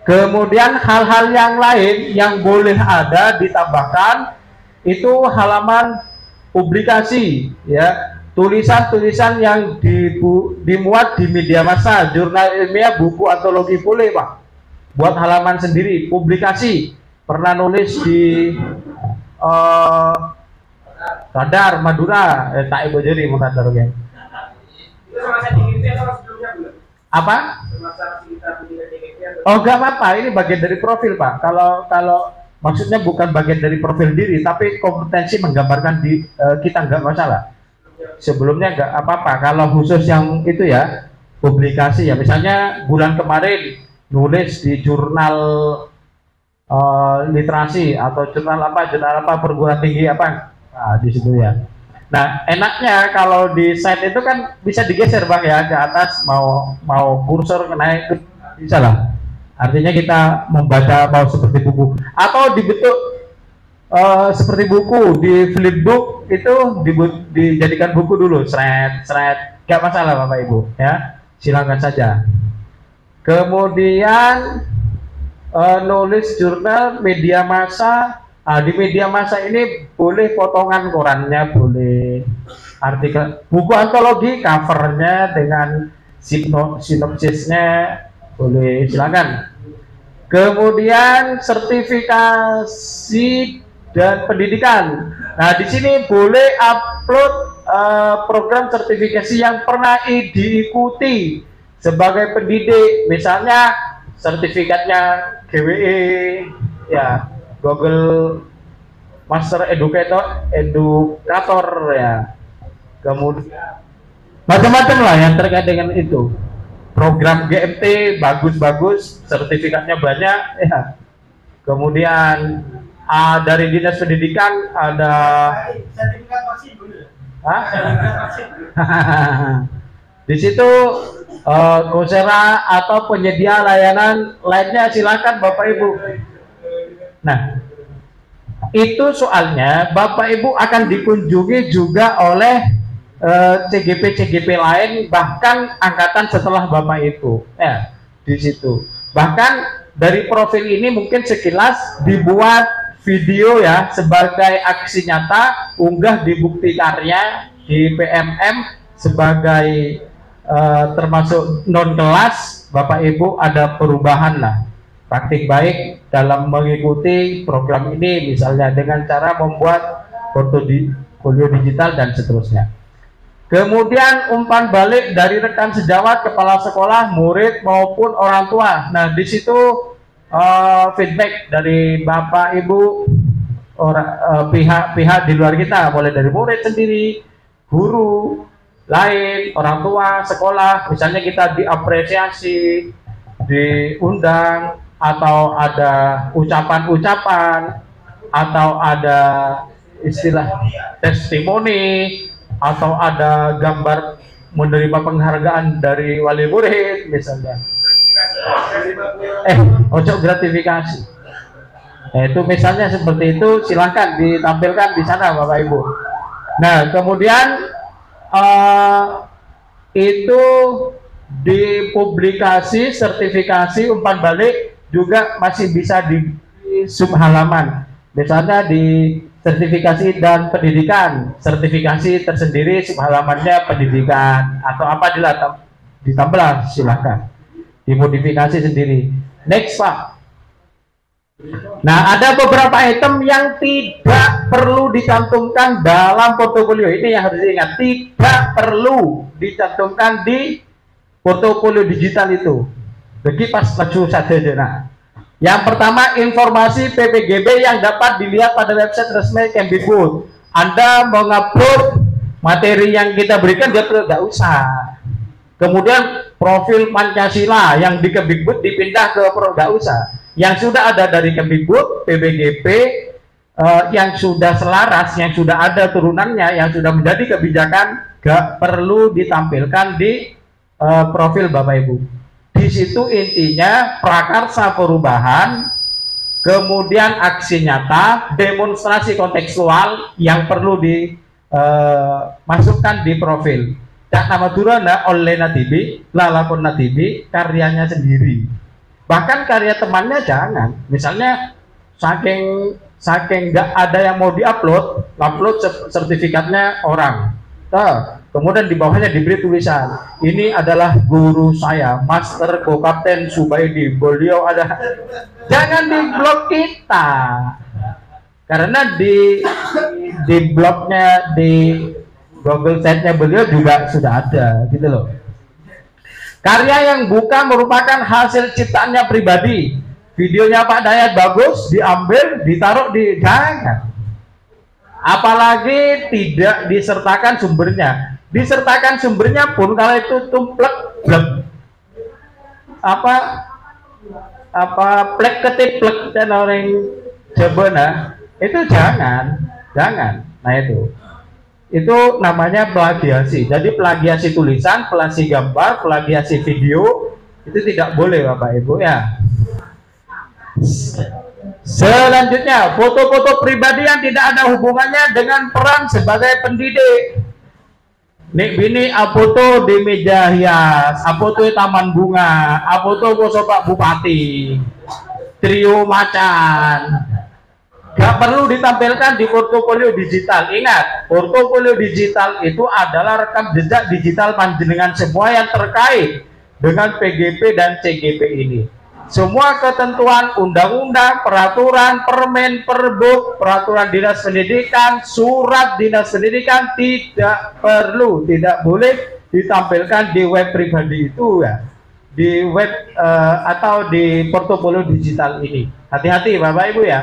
Kemudian hal-hal yang lain yang boleh ada ditambahkan itu halaman publikasi ya, tulisan-tulisan yang dimuat di media massa, jurnal ilmiah, buku antologi boleh Pak. Buat halaman sendiri. Publikasi, pernah nulis di Radar Madura, tak ibu jadi Radar ya. Apa? Oh, enggak apa-apa, ini bagian dari profil Pak. Kalau maksudnya bukan bagian dari profil diri, tapi kompetensi menggambarkan di kita, enggak masalah. Sebelumnya enggak apa-apa. Kalau khusus yang itu ya, publikasi ya, misalnya bulan kemarin nulis di jurnal literasi atau jurnal apa perguruan tinggi apa, nah, di situ ya. Nah, enaknya kalau di site itu kan bisa digeser Bang ya ke atas, mau kursor naik bisa lah. Artinya kita membaca mau seperti buku atau dibentuk seperti buku di flipbook itu dijadikan buku dulu, seret, nggak masalah Bapak Ibu ya, silakan saja. Kemudian nulis jurnal, media massa. Di media massa ini boleh potongan korannya, boleh artikel, buku antologi, covernya dengan sinopsisnya, boleh, silakan. Kemudian sertifikasi dan pendidikan. Nah, di sini boleh upload program sertifikasi yang pernah diikuti sebagai pendidik, misalnya sertifikatnya GWE, ya, Google Master Educator ya, kemudian macam-macam lah yang terkait dengan itu. Program GMT bagus-bagus, sertifikatnya banyak ya. Kemudian dari Dinas Pendidikan ada sertifikat vaksin dulu. Di situ Coursera atau penyedia layanan lainnya silakan Bapak Ibu. Nah, itu soalnya Bapak Ibu akan dikunjungi juga oleh CGP lain, bahkan angkatan setelah Bapak Ibu ya, di situ. Bahkan dari profil ini mungkin sekilas dibuat video ya sebagai aksi nyata, unggah di bukti karya di PMM sebagai termasuk non kelas. Bapak Ibu ada perubahan lah, praktik baik dalam mengikuti program ini, misalnya dengan cara membuat portofolio digital dan seterusnya. Kemudian umpan balik dari rekan sejawat, kepala sekolah, murid maupun orang tua. Nah, di situ feedback dari Bapak Ibu, pihak di luar kita, boleh dari murid sendiri, guru lain, orang tua, sekolah. Misalnya kita diapresiasi, diundang, atau ada ucapan-ucapan, atau ada istilah testimoni, atau ada gambar menerima penghargaan dari wali murid misalnya. Ojo gratifikasi. Itu misalnya seperti itu, silahkan ditampilkan di sana Bapak Ibu. Nah, kemudian itu dipublikasi, sertifikasi, umpan balik juga masih bisa di subhalaman. Misalnya di sertifikasi dan pendidikan, sertifikasi tersendiri subhalamannya pendidikan atau apa ditambah, silahkan dimodifikasi sendiri. Next Pak. Nah, ada beberapa item yang tidak perlu dicantumkan dalam portofolio. Ini yang harus diingat, tidak perlu dicantumkan di portofolio digital itu. Jadi pas maju saja. Nah, yang pertama, informasi PPGB yang dapat dilihat pada website resmi Kemdikbud. Anda mau ngupload materi yang kita berikan, dia tidak usah. Kemudian profil Pancasila yang di Kemdikbud dipindah ke tidak usah. Yang sudah ada dari Kemdikbud, PPGB yang sudah selaras, yang sudah ada turunannya, yang sudah menjadi kebijakan, gak perlu ditampilkan di profil Bapak Ibu. Di situ intinya prakarsa perubahan, kemudian aksi nyata, demonstrasi kontekstual yang perlu dimasukkan di profil. Cak nama durana oleh natibi, lalakon natibi, karyanya sendiri. Bahkan karya temannya jangan. Misalnya saking nggak ada yang mau upload sertifikatnya orang. Kemudian di bawahnya diberi tulisan, ini adalah guru saya, Master Kapten Subaidi. Beliau ada. Jangan di blog kita, karena di blognya, di Google site-nya beliau juga sudah ada, gitu loh. Karya yang bukan merupakan hasil ciptaannya pribadi. Videonya Pak Dayat bagus, diambil, ditaruh di jangan. Apalagi tidak disertakan sumbernya. Disertakan sumbernya pun kalau itu tumplek blek plek ketip plek dan orang jebena itu jangan. Nah itu. itu namanya plagiasi. Jadi plagiasi tulisan, plagiasi gambar, plagiasi video itu tidak boleh Bapak Ibu ya. Selanjutnya, foto-foto pribadi yang tidak ada hubungannya dengan peran sebagai pendidik. Nek bini apoto di meja hias, apoto taman bunga, apoto bosok Pak Bupati, trio macan. Gak perlu ditampilkan di portofolio digital. Ingat, portofolio digital itu adalah rekam jejak digital panjenengan semua yang terkait dengan PGP dan CGP ini. Semua ketentuan undang-undang, peraturan, permen, perbuk, peraturan dinas pendidikan, surat dinas pendidikan tidak perlu, tidak boleh ditampilkan di web pribadi itu ya, di web atau di portofolio digital ini. Hati-hati Bapak Ibu ya.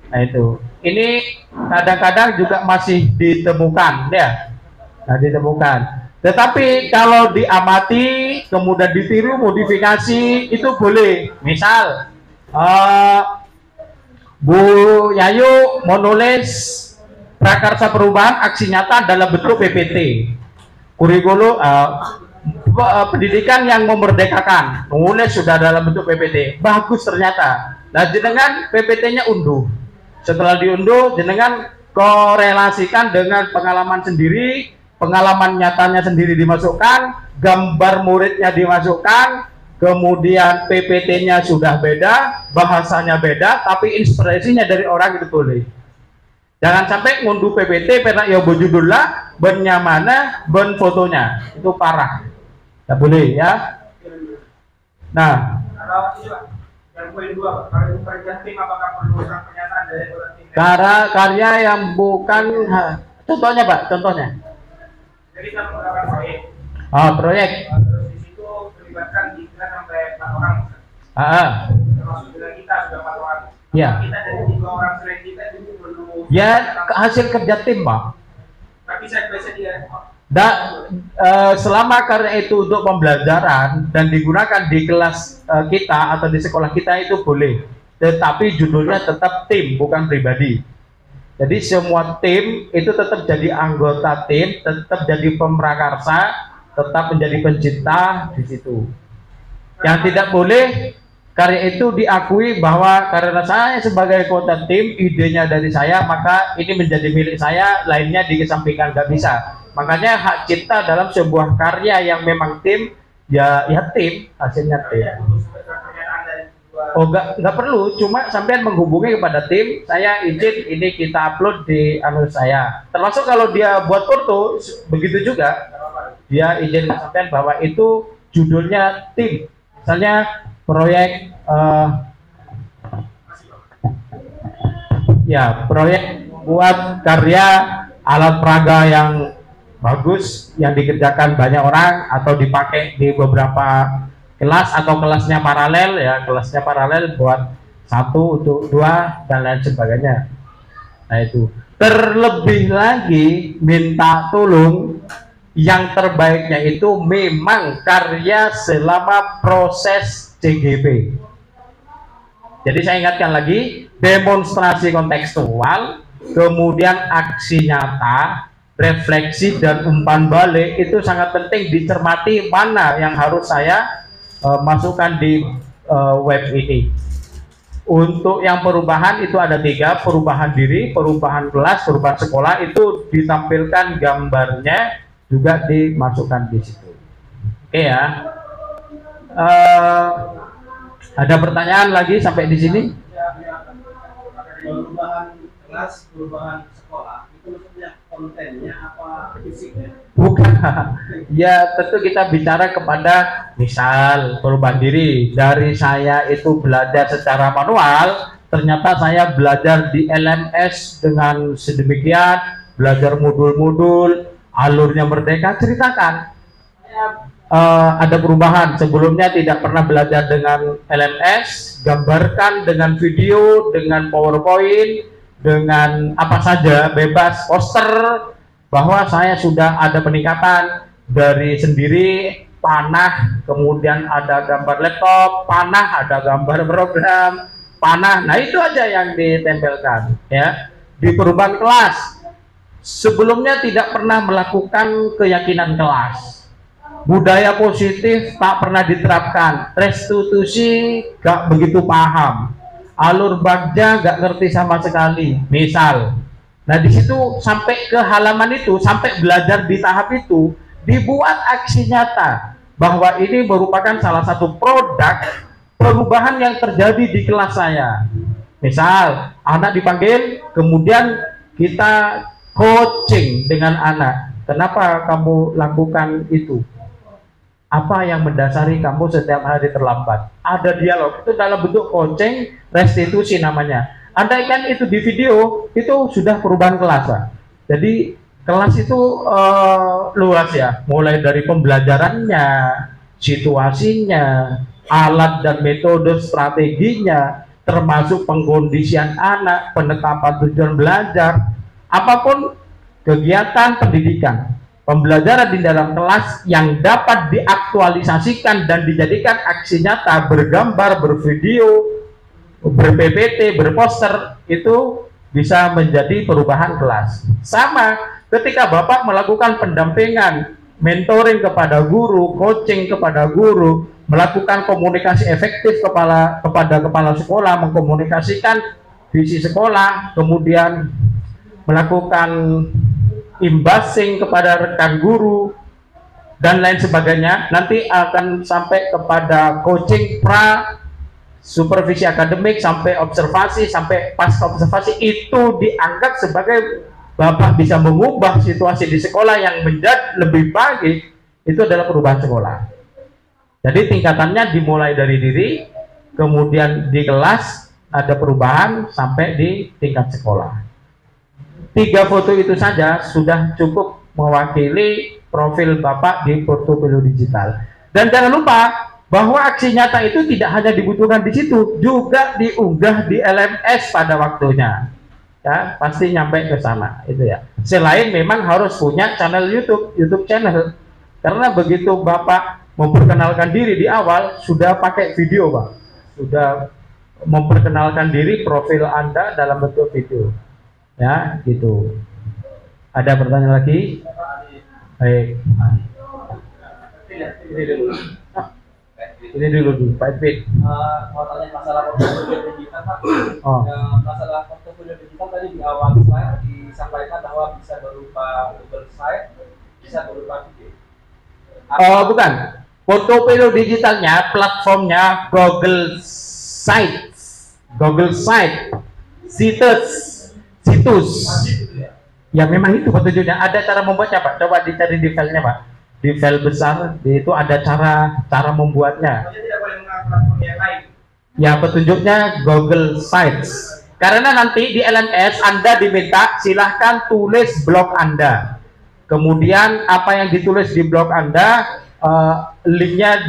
Nah itu, ini kadang-kadang juga masih ditemukan ya, nah ditemukan. Tetapi kalau diamati kemudian ditiru modifikasi itu boleh. Misal Bu Yayu menulis prakarsa perubahan aksi nyata dalam bentuk PPT, kurikulum pendidikan yang memerdekakan, menulis sudah dalam bentuk PPT, bagus ternyata. Nah jenengan PPT-nya unduh. Setelah diunduh, jenengan korelasikan dengan pengalaman sendiri, pengalaman nyatanya sendiri dimasukkan, gambar muridnya dimasukkan, kemudian PPT-nya sudah beda, bahasanya beda, tapi inspirasinya dari orang itu boleh. Jangan sampai ngunduh PPT pernah ya judulnya, bennya mana, ben fotonya, itu parah. Tidak boleh ya. Nah, yang poin 2, kalau pekerjaan tim apakah perlu surat pernyataan dari anggota tim? karya yang bukan, contohnya Pak, contohnya. Jadi kita menggunakan proyek. Proyek. Terus di situ melibatkan 3 sampai 4 orang. Termasuk dengan kita sudah 4 orang. Ya. Kita dari 3 orang selain kita itu perlu. Ya, hasil kerja tim Pak. Tapi saya biasa dia. Selama karya itu untuk pembelajaran dan digunakan di kelas kita atau di sekolah kita itu boleh, tetapi judulnya tetap tim bukan pribadi. Jadi semua tim itu tetap jadi anggota tim, tetap jadi pemrakarsa, tetap menjadi pencinta di situ. Yang tidak boleh karya itu diakui bahwa karena saya sebagai anggota tim, idenya dari saya, maka ini menjadi milik saya, lainnya dikesampingkan, nggak bisa. Makanya hak cipta dalam sebuah karya yang memang tim, ya tim, hasilnya tim. Oh nggak perlu, cuma sampean menghubungi kepada tim, saya izin ini kita upload di saya. Termasuk kalau dia buat foto, begitu juga, dia izin sampean bahwa itu judulnya tim. Misalnya proyek, proyek buat karya alat peraga yang bagus yang dikerjakan banyak orang atau dipakai di beberapa kelas atau kelasnya paralel ya, kelasnya paralel buat 1 untuk 2 dan lain sebagainya. Nah itu terlebih lagi minta tolong yang terbaiknya itu memang karya selama proses CGP. Jadi saya ingatkan lagi, demonstrasi kontekstual, kemudian aksi nyata, refleksi dan umpan balik itu sangat penting dicermati mana yang harus saya masukkan di web ini. Untuk yang perubahan itu ada 3, perubahan diri, perubahan kelas, perubahan sekolah, itu ditampilkan gambarnya juga dimasukkan di situ. Oke ya. Ada pertanyaan lagi sampai di sini? Perubahan kelas, perubahan sekolah itu maksudnya kontennya apa fisiknya? Bukan. Ya tentu kita bicara kepada misal perubahan diri. Dari saya itu belajar secara manual, ternyata saya belajar di LMS dengan sedemikian, belajar modul-modul, alurnya merdeka, ceritakan. Ada perubahan, sebelumnya tidak pernah belajar dengan LMS, gambarkan dengan video, dengan PowerPoint, dengan apa saja, bebas, poster, bahwa saya sudah ada peningkatan dari sendiri, panah, kemudian ada gambar laptop, panah, ada gambar program, panah. Nah itu aja yang ditempelkan ya. Di perubahan kelas sebelumnya tidak pernah melakukan keyakinan kelas. Budaya positif tak pernah diterapkan, restitusi gak begitu paham, alur bagja gak ngerti sama sekali. Misal, nah di situ sampai ke halaman itu, sampai belajar di tahap itu, dibuat aksi nyata bahwa ini merupakan salah satu produk perubahan yang terjadi di kelas saya. Misal, anak dipanggil, kemudian kita coaching dengan anak. Kenapa kamu lakukan itu? Apa yang mendasari kamu setiap hari terlambat? Ada dialog, itu dalam bentuk coaching, restitusi namanya. Andaikan itu di video, itu sudah perubahan kelas, Pak. Jadi kelas itu luas ya, mulai dari pembelajarannya, situasinya, alat dan metode strateginya, termasuk pengkondisian anak, penetapan tujuan belajar, apapun kegiatan pendidikan, pembelajaran di dalam kelas yang dapat diaktualisasikan dan dijadikan aksi nyata, bergambar, bervideo, ber-PPT, berposter, itu bisa menjadi perubahan kelas. Sama ketika Bapak melakukan pendampingan, mentoring kepada guru, coaching kepada guru, melakukan komunikasi efektif kepada kepala sekolah, mengkomunikasikan visi sekolah, kemudian melakukan imbasing kepada rekan guru dan lain sebagainya, nanti akan sampai kepada coaching pra supervisi akademik, sampai observasi, sampai pasca observasi. Itu dianggap sebagai Bapak bisa mengubah situasi di sekolah yang menjadi lebih baik. Itu adalah perubahan sekolah. Jadi tingkatannya dimulai dari diri, kemudian di kelas ada perubahan sampai di tingkat sekolah. 3 foto itu saja sudah cukup mewakili profil Bapak di portofolio digital. Dan jangan lupa bahwa aksi nyata itu tidak hanya dibutuhkan di situ, juga diunggah di LMS pada waktunya. Ya, pasti nyampe ke sana itu ya. Selain memang harus punya channel YouTube channel. Karena begitu Bapak memperkenalkan diri di awal, sudah pakai video, Pak. Sudah memperkenalkan diri, profil Anda dalam bentuk video. Ya, gitu. Ada pertanyaan lagi? Baik. Ini dulu Pak Edwin. Mau tanya masalah portofolio digital, Pak. Oh. Masalah portofolio digital tadi di awal slide disampaikan bahwa bisa berupa Google Site, bisa berupa video. Bukan. Portofolio digitalnya, platformnya Google Sites, situs. Ya memang itu petunjuknya. Ada cara membuatnya, Pak. Coba dicari di filenya, Pak. Di file besar itu ada cara membuatnya. Tidak boleh menggunakan platform yang lain. Ya petunjuknya Google Sites. Karena nanti di LMS Anda diminta silahkan tulis blog Anda. Kemudian apa yang ditulis di blog Anda, linknya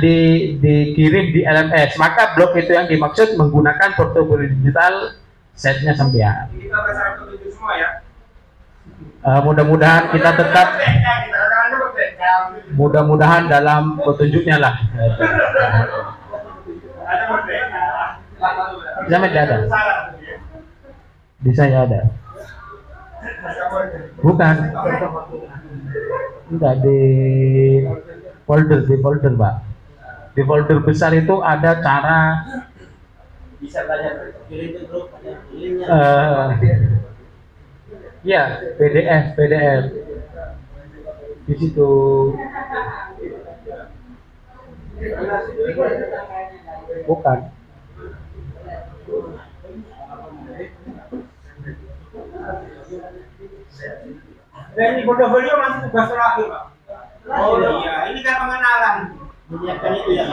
dikirim di LMS. Maka blog itu yang dimaksud menggunakan portofolio digital setnya sampean. Kita berdasarkan petunjuk semua ya. Mudah-mudahan kita tetap, mudah-mudahan dalam petunjuknya lah. Zaman ada. Di saya ada. Bukan. Enggak, di folder Pak. Di folder besar itu ada cara. Bisa tanya pilih itu grup, linknya. Ya, PDF di situ. Bukan. Dan ini portofolio masih tugas terakhir, Pak. Oh iya, ini kan pengenalan. Menyiapkan itu ya.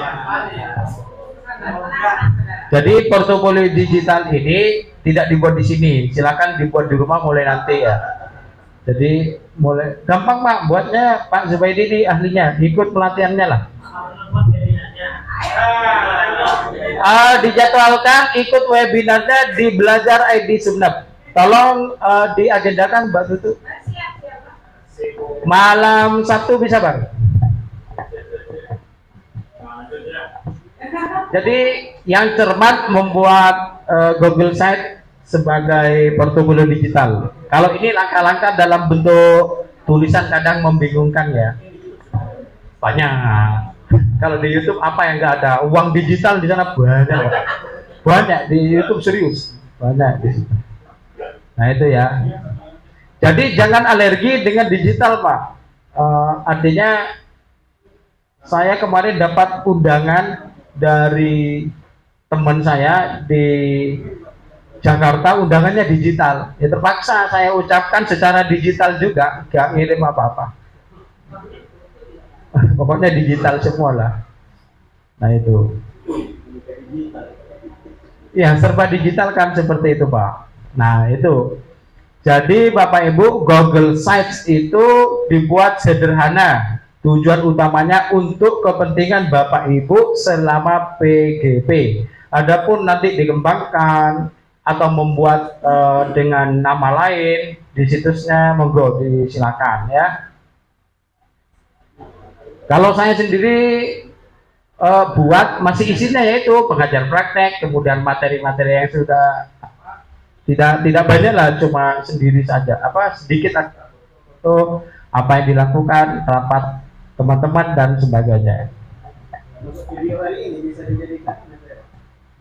Jadi portofolio digital ini tidak dibuat di sini, silakan dibuat di rumah mulai nanti ya. Jadi mulai gampang Pak, buatnya Pak Zubaidi ini ahlinya, ikut pelatihannya lah. Dijadwalkan ikut webinarnya di Belajar ID Sumeneb. Tolong diagendakan Mbak Tutu. Malam Sabtu bisa Bang. Jadi yang cermat membuat Google Site sebagai portofolio digital. Kalau ini langkah-langkah dalam bentuk tulisan kadang membingungkan ya. Banyak. Kalau di YouTube apa yang nggak ada? Uang digital di sana banyak. Banyak di YouTube, serius. Banyak di situ. Nah itu ya. Jadi jangan alergi dengan digital, Pak. Artinya saya kemarin dapat undangan dari teman saya di Jakarta, undangannya digital. Ya terpaksa saya ucapkan secara digital juga, gak ngirim apa-apa. Pokoknya digital semua lah. Nah itu. Ya serba digital kan seperti itu, Pak. Nah itu. Jadi Bapak Ibu, Google Sites itu dibuat sederhana. Tujuan utamanya untuk kepentingan Bapak Ibu selama PGP. Adapun nanti dikembangkan atau membuat dengan nama lain di situsnya, monggo disilakan ya. Kalau saya sendiri buat masih isinya yaitu pengajar praktek, kemudian materi-materi yang sudah tidak banyak lah, cuma sendiri saja, sedikit itu apa yang dilakukan, rapat teman-teman dan sebagainya. Video hari ini bisa dijadikan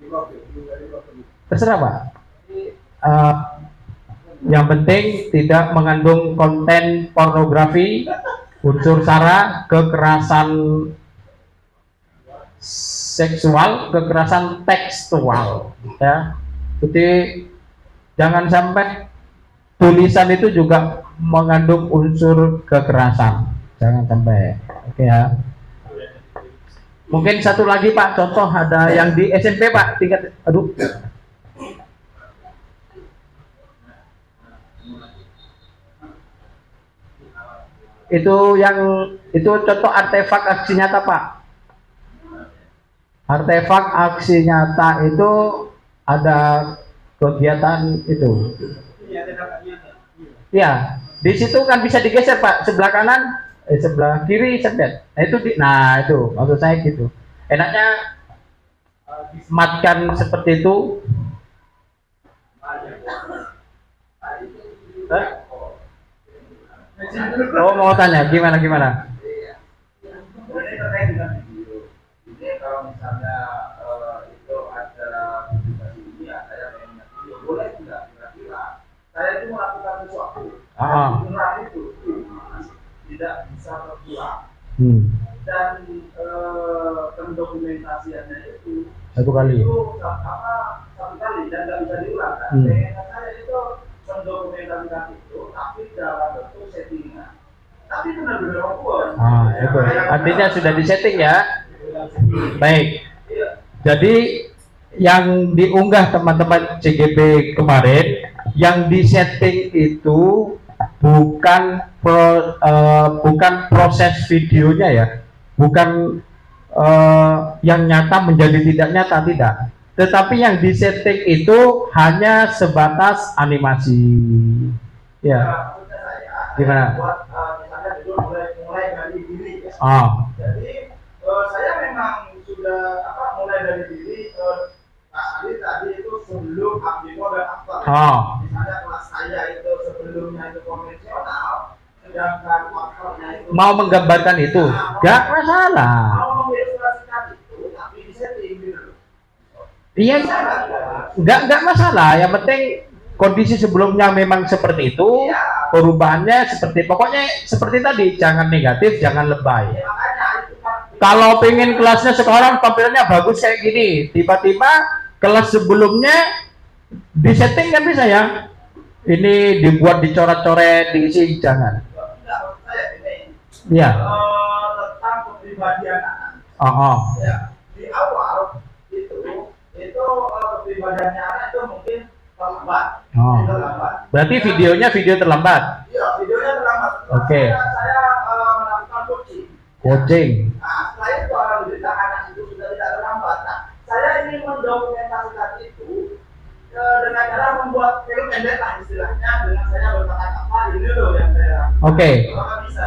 di kopi. Terserah, Pak. Yang penting tidak mengandung konten pornografi, unsur sara, kekerasan seksual, kekerasan tekstual, ya. Jadi jangan sampai tulisan itu juga mengandung unsur kekerasan, jangan sampai. Oke ya. Mungkin satu lagi Pak, contoh ada yang di SMP Pak, tingkat, aduh. Itu contoh artefak aksi nyata Pak. Artefak aksi nyata itu ada kegiatan itu. Ya, di situ kan bisa digeser Pak, sebelah kanan, sebelah kiri sedet. Nah itu maksud saya gitu. Enaknya disematkan seperti itu. Oh mau tanya gimana? Ini kalau misalnya itu ada publikasi ini, ada yang mengingat boleh tidak kira-kira saya itu melakukan sesuatu, benar itu tidak bisa terpulang dan pendokumentasiannya itu satu kali dan nggak bisa diulang kan? Saya itu mendokumentasikan itu tapi dalam bentuk settingan, tapi benar-benar membuat. Itu artinya sudah disetting ya. Baik. Jadi yang diunggah teman-teman CGP kemarin, yang disetting itu bukan proses videonya ya, bukan yang nyata menjadi tidak nyata, tidak. Tetapi yang disetting itu hanya sebatas animasi. Ya. Gimana? Misalnya dulu mulai dari diri. Jadi saya memang sudah mulai dari diri. Tadi itu sebelum Abdimo dan Akbar. Misalnya kelas saya itu sebelumnya itu konvensional, sedangkan Akbarnya itu mau menggambarkan itu, gak masalah. mau mengilustrasikan itu, tapi disetting gitu. Iya, nggak masalah. Yang penting kondisi sebelumnya memang seperti itu, perubahannya pokoknya seperti tadi, jangan negatif, jangan lebay. Kalau pengen kelasnya sekarang tampilannya bagus kayak gini, tiba-tiba kelas sebelumnya disetting kan bisa ya? Ini dibuat dicoret-coret, diisi, jangan. Iya. Tentang kepribadian anak. Ya, di awal itu kepribadiannya anak itu mungkin terlambat. Berarti videonya video terlambat. Iya, videonya terlambat. Oke. Saya melakukan Coaching. Nah, setelah itu alhamdulillah anak itu sudah tidak terlambat. Nah, saya ingin mendokumentasikan itu dengan cara membuat film pendek lah istilahnya, dengan saya berkata-kata ini loh yang saya. Oke.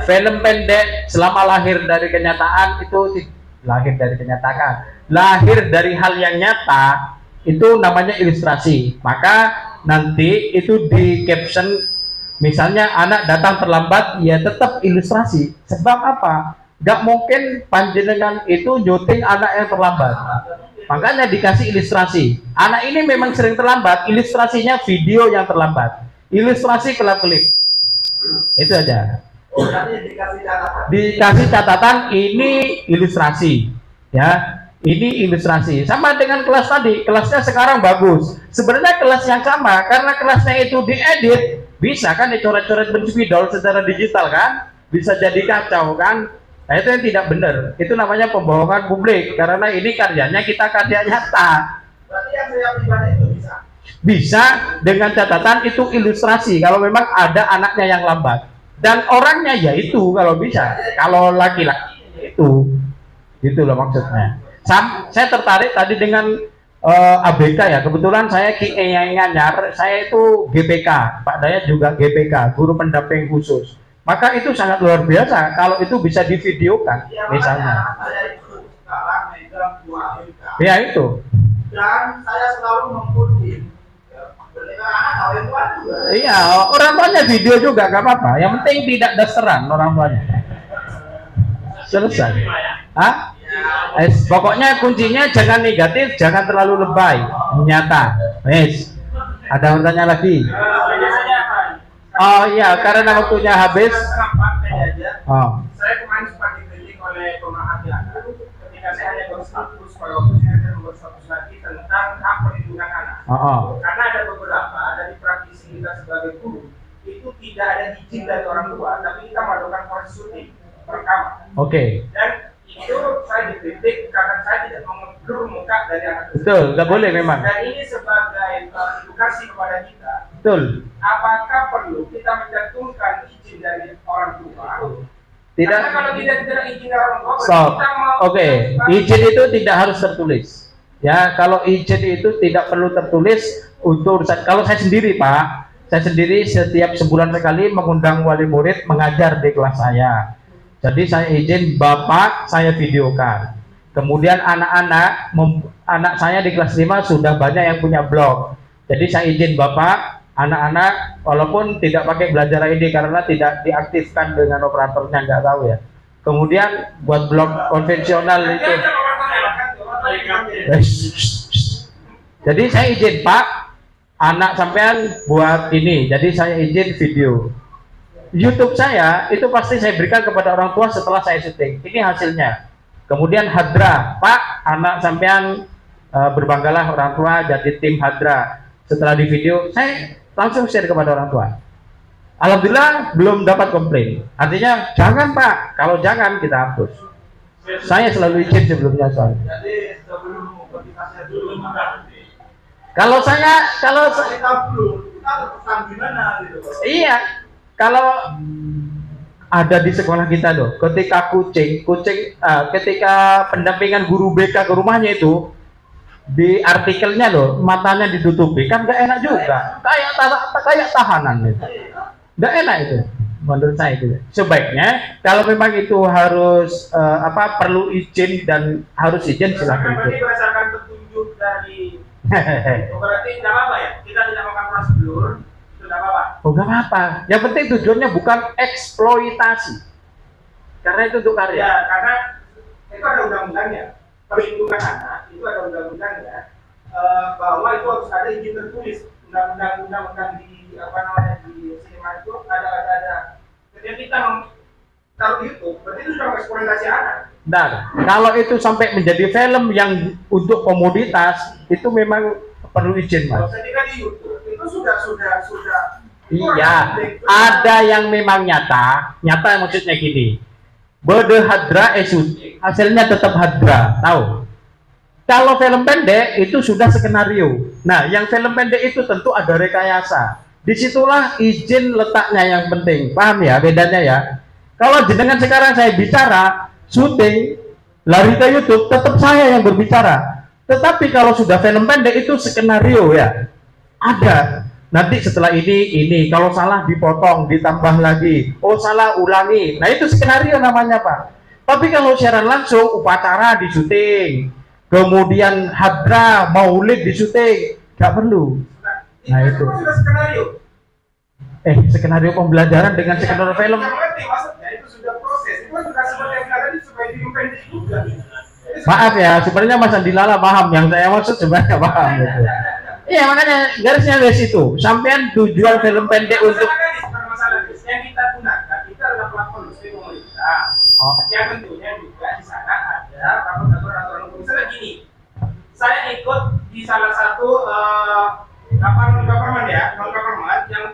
Film pendek selama lahir dari kenyataan itu lahir dari hal yang nyata itu namanya ilustrasi. Maka nanti itu di caption Misalnya anak datang terlambat, ya tetap ilustrasi. Sebab apa? Gak mungkin panjenengan itu nyuting anak yang terlambat. Makanya dikasih ilustrasi. Anak ini memang sering terlambat, ilustrasinya video yang terlambat. Ilustrasi kelap-kelip. Itu aja. Dikasih catatan ini ilustrasi. Ya, ini ilustrasi. Sama dengan kelas tadi, kelasnya sekarang bagus. Sebenarnya kelas yang sama, karena kelasnya itu diedit, bisa kan dicoret-coret berspidol secara digital kan, bisa jadi kacau kan. Nah itu yang tidak benar, itu namanya pembohongan publik, karena ini karyanya kita karya nyata. Berarti yang saya pribadi itu Bisa dengan catatan itu ilustrasi kalau memang ada anaknya yang lambat, dan orangnya ya itu kalau bisa, kalau laki-laki itu gitu loh maksudnya. Saya tertarik tadi dengan ABK ya, kebetulan saya Ki Eyang Nganyar, saya itu GPK, Pak Dayat juga GPK, guru pendamping khusus. Maka itu sangat luar biasa kalau itu bisa divideokan, ya, misalnya. Saya itu sekarang megang 2 ABK. Ya itu. Dan saya selalu mengikuti. Anak kawin tua juga. Iya, orang tuanya video juga gak apa-apa. Yang penting tidak dasaran orang tuanya. Selesai. Hah? Pokoknya kuncinya jangan negatif, jangan terlalu lebay, nyata. Ada yang tanya lagi? Oh iya, karena waktunya habis. Oh. Saya kemarin sempat dikritik oleh pemerhati anak ketika saya hanya berstatus, kalau saya akan berstatus lagi tentang hak perlindungan anak. Karena ada beberapa dari praktisi kita sebagai guru itu tidak ada izin dari orang tua, tapi kita melakukan proses syuting rekaman. Oke. Dan itu saya dikritik karena saya tidak mengegur muka dari anak tersebut. Betul, nggak boleh memang. Dan ini sebagai edukasi kepada kita. Betul. Apakah perlu kita mencantumkan izin dari orang tua? Tidak. Karena kalau tidak izin dari orang tua, kita mau. Oke, izin itu tidak harus tertulis. Ya, kalau izin itu tidak perlu tertulis untuk urusan. Kalau saya sendiri Pak, saya sendiri setiap sebulan sekali mengundang wali murid mengajar di kelas saya. Jadi saya izin Bapak, saya videokan. Kemudian anak saya di kelas 5 sudah banyak yang punya blog. Jadi saya izin Bapak, anak-anak walaupun tidak pakai belajar ID karena tidak diaktifkan dengan operatornya, nggak tahu ya. Kemudian buat blog konvensional itu. Jadi saya izin Pak, anak sampean buat ini. Jadi saya izin video. YouTube saya itu pasti saya berikan kepada orang tua setelah saya syuting. Ini hasilnya. Kemudian Hadra, Pak, anak sampean berbanggalah orang tua jadi tim Hadra. Setelah di video, saya langsung share kepada orang tua. Alhamdulillah belum dapat komplain. Artinya jangan Pak, kalau jangan kita hapus. Saya selalu izin sebelumnya soalnya. Jadi sebelum motivasinya dulu, kalau saya kita belum, kita harus pesan gimana gitu. Iya. Kalau ada di sekolah kita loh, ketika ketika pendampingan guru BK ke rumahnya itu di artikelnya loh, matanya ditutupi, kan gak enak juga, kayak tahanan itu, gak enak itu, menurut saya itu. Sebaiknya kalau memang itu harus perlu izin dan harus izin silakan. Ini berdasarkan petunjuk dari, berarti nggak apa-apa ya, kita tidak makan prosedur. Oh nggak apa-apa. Yang penting tujuannya bukan eksploitasi. Karena itu untuk karya. Ya, karena itu ada undang-undangnya. Perlindungan anak itu ada undang-undangnya bahwa itu harus ada izin tertulis. Undang-undang di di sinema itu ada. Ketika kita taruh YouTube, berarti itu sudah eksploitasi anak. Dan kalau itu sampai menjadi film yang untuk komoditas, itu memang perlu izin Mas. Ketika di YouTube itu sudah. Iya, ada yang memang nyata maksudnya gini. Bode Hadra syuting, hasilnya tetap Hadra, tahu? Kalau film pendek itu sudah skenario. Nah, yang film pendek itu tentu ada rekayasa. Disitulah izin letaknya yang penting, paham ya bedanya ya? Kalau jenengan sekarang saya bicara syuting, lari ke YouTube, tetap saya yang berbicara. Tetapi kalau sudah film pendek itu skenario ya, ada. Nanti setelah ini, kalau salah dipotong, ditambah lagi. Oh salah, ulangi. Nah itu skenario namanya Pak. Tapi kalau siaran langsung, upacara di syuting, kemudian Hadra, maulid di syuting, nggak perlu. Nah itu. skenario pembelajaran dengan skenario film. Yang ngerti maksudnya itu sudah proses. Itu kan juga seperti yang tadi supaya film pendek juga. Maaf ya, sebenarnya Mas Andi Lala paham yang saya maksud sebenarnya paham gitu. Iya makanya garisnya dari situ. Sampean tujuan film pendek untuk masalah yang kita gunakan kita adalah platform resmi pemerintah. Yang tentunya juga di sana ada aturan-aturan hukum. Misalnya gini, saya ikut di salah satu non government yang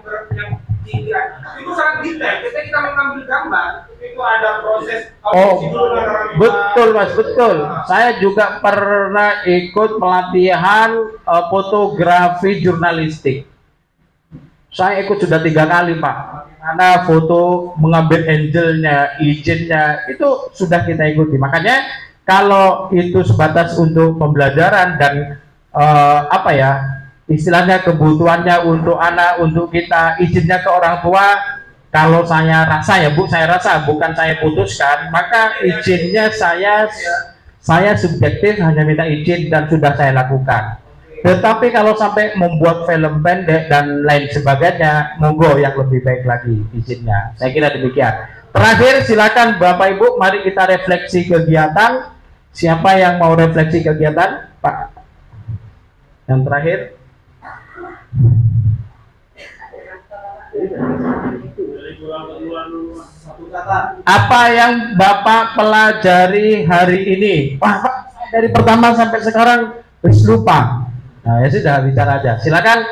itu sangat detail. Ketika kita mengambil gambar, itu ada proses betul Mas, betul. Saya juga pernah ikut pelatihan fotografi jurnalistik. Saya ikut sudah 3 kali Pak. Karena foto mengambil angle-nya, izinnya itu sudah kita ikuti. Makanya kalau itu sebatas untuk pembelajaran dan istilahnya kebutuhannya untuk anak, untuk kita, izinnya ke orang tua, kalau saya rasa ya Bu, saya rasa bukan saya putuskan, maka izinnya saya subjektif hanya minta izin dan sudah saya lakukan. Tetapi kalau sampai membuat film pendek dan lain sebagainya, monggo yang lebih baik lagi izinnya. Saya kira demikian. Terakhir silakan Bapak Ibu, mari kita refleksi kegiatan. Siapa yang mau refleksi kegiatan? Pak. Yang terakhir. Apa yang Bapak pelajari hari ini? Wah Pak, dari pertama sampai sekarang wis lupa. Nah ya sudah bicara aja. Silakan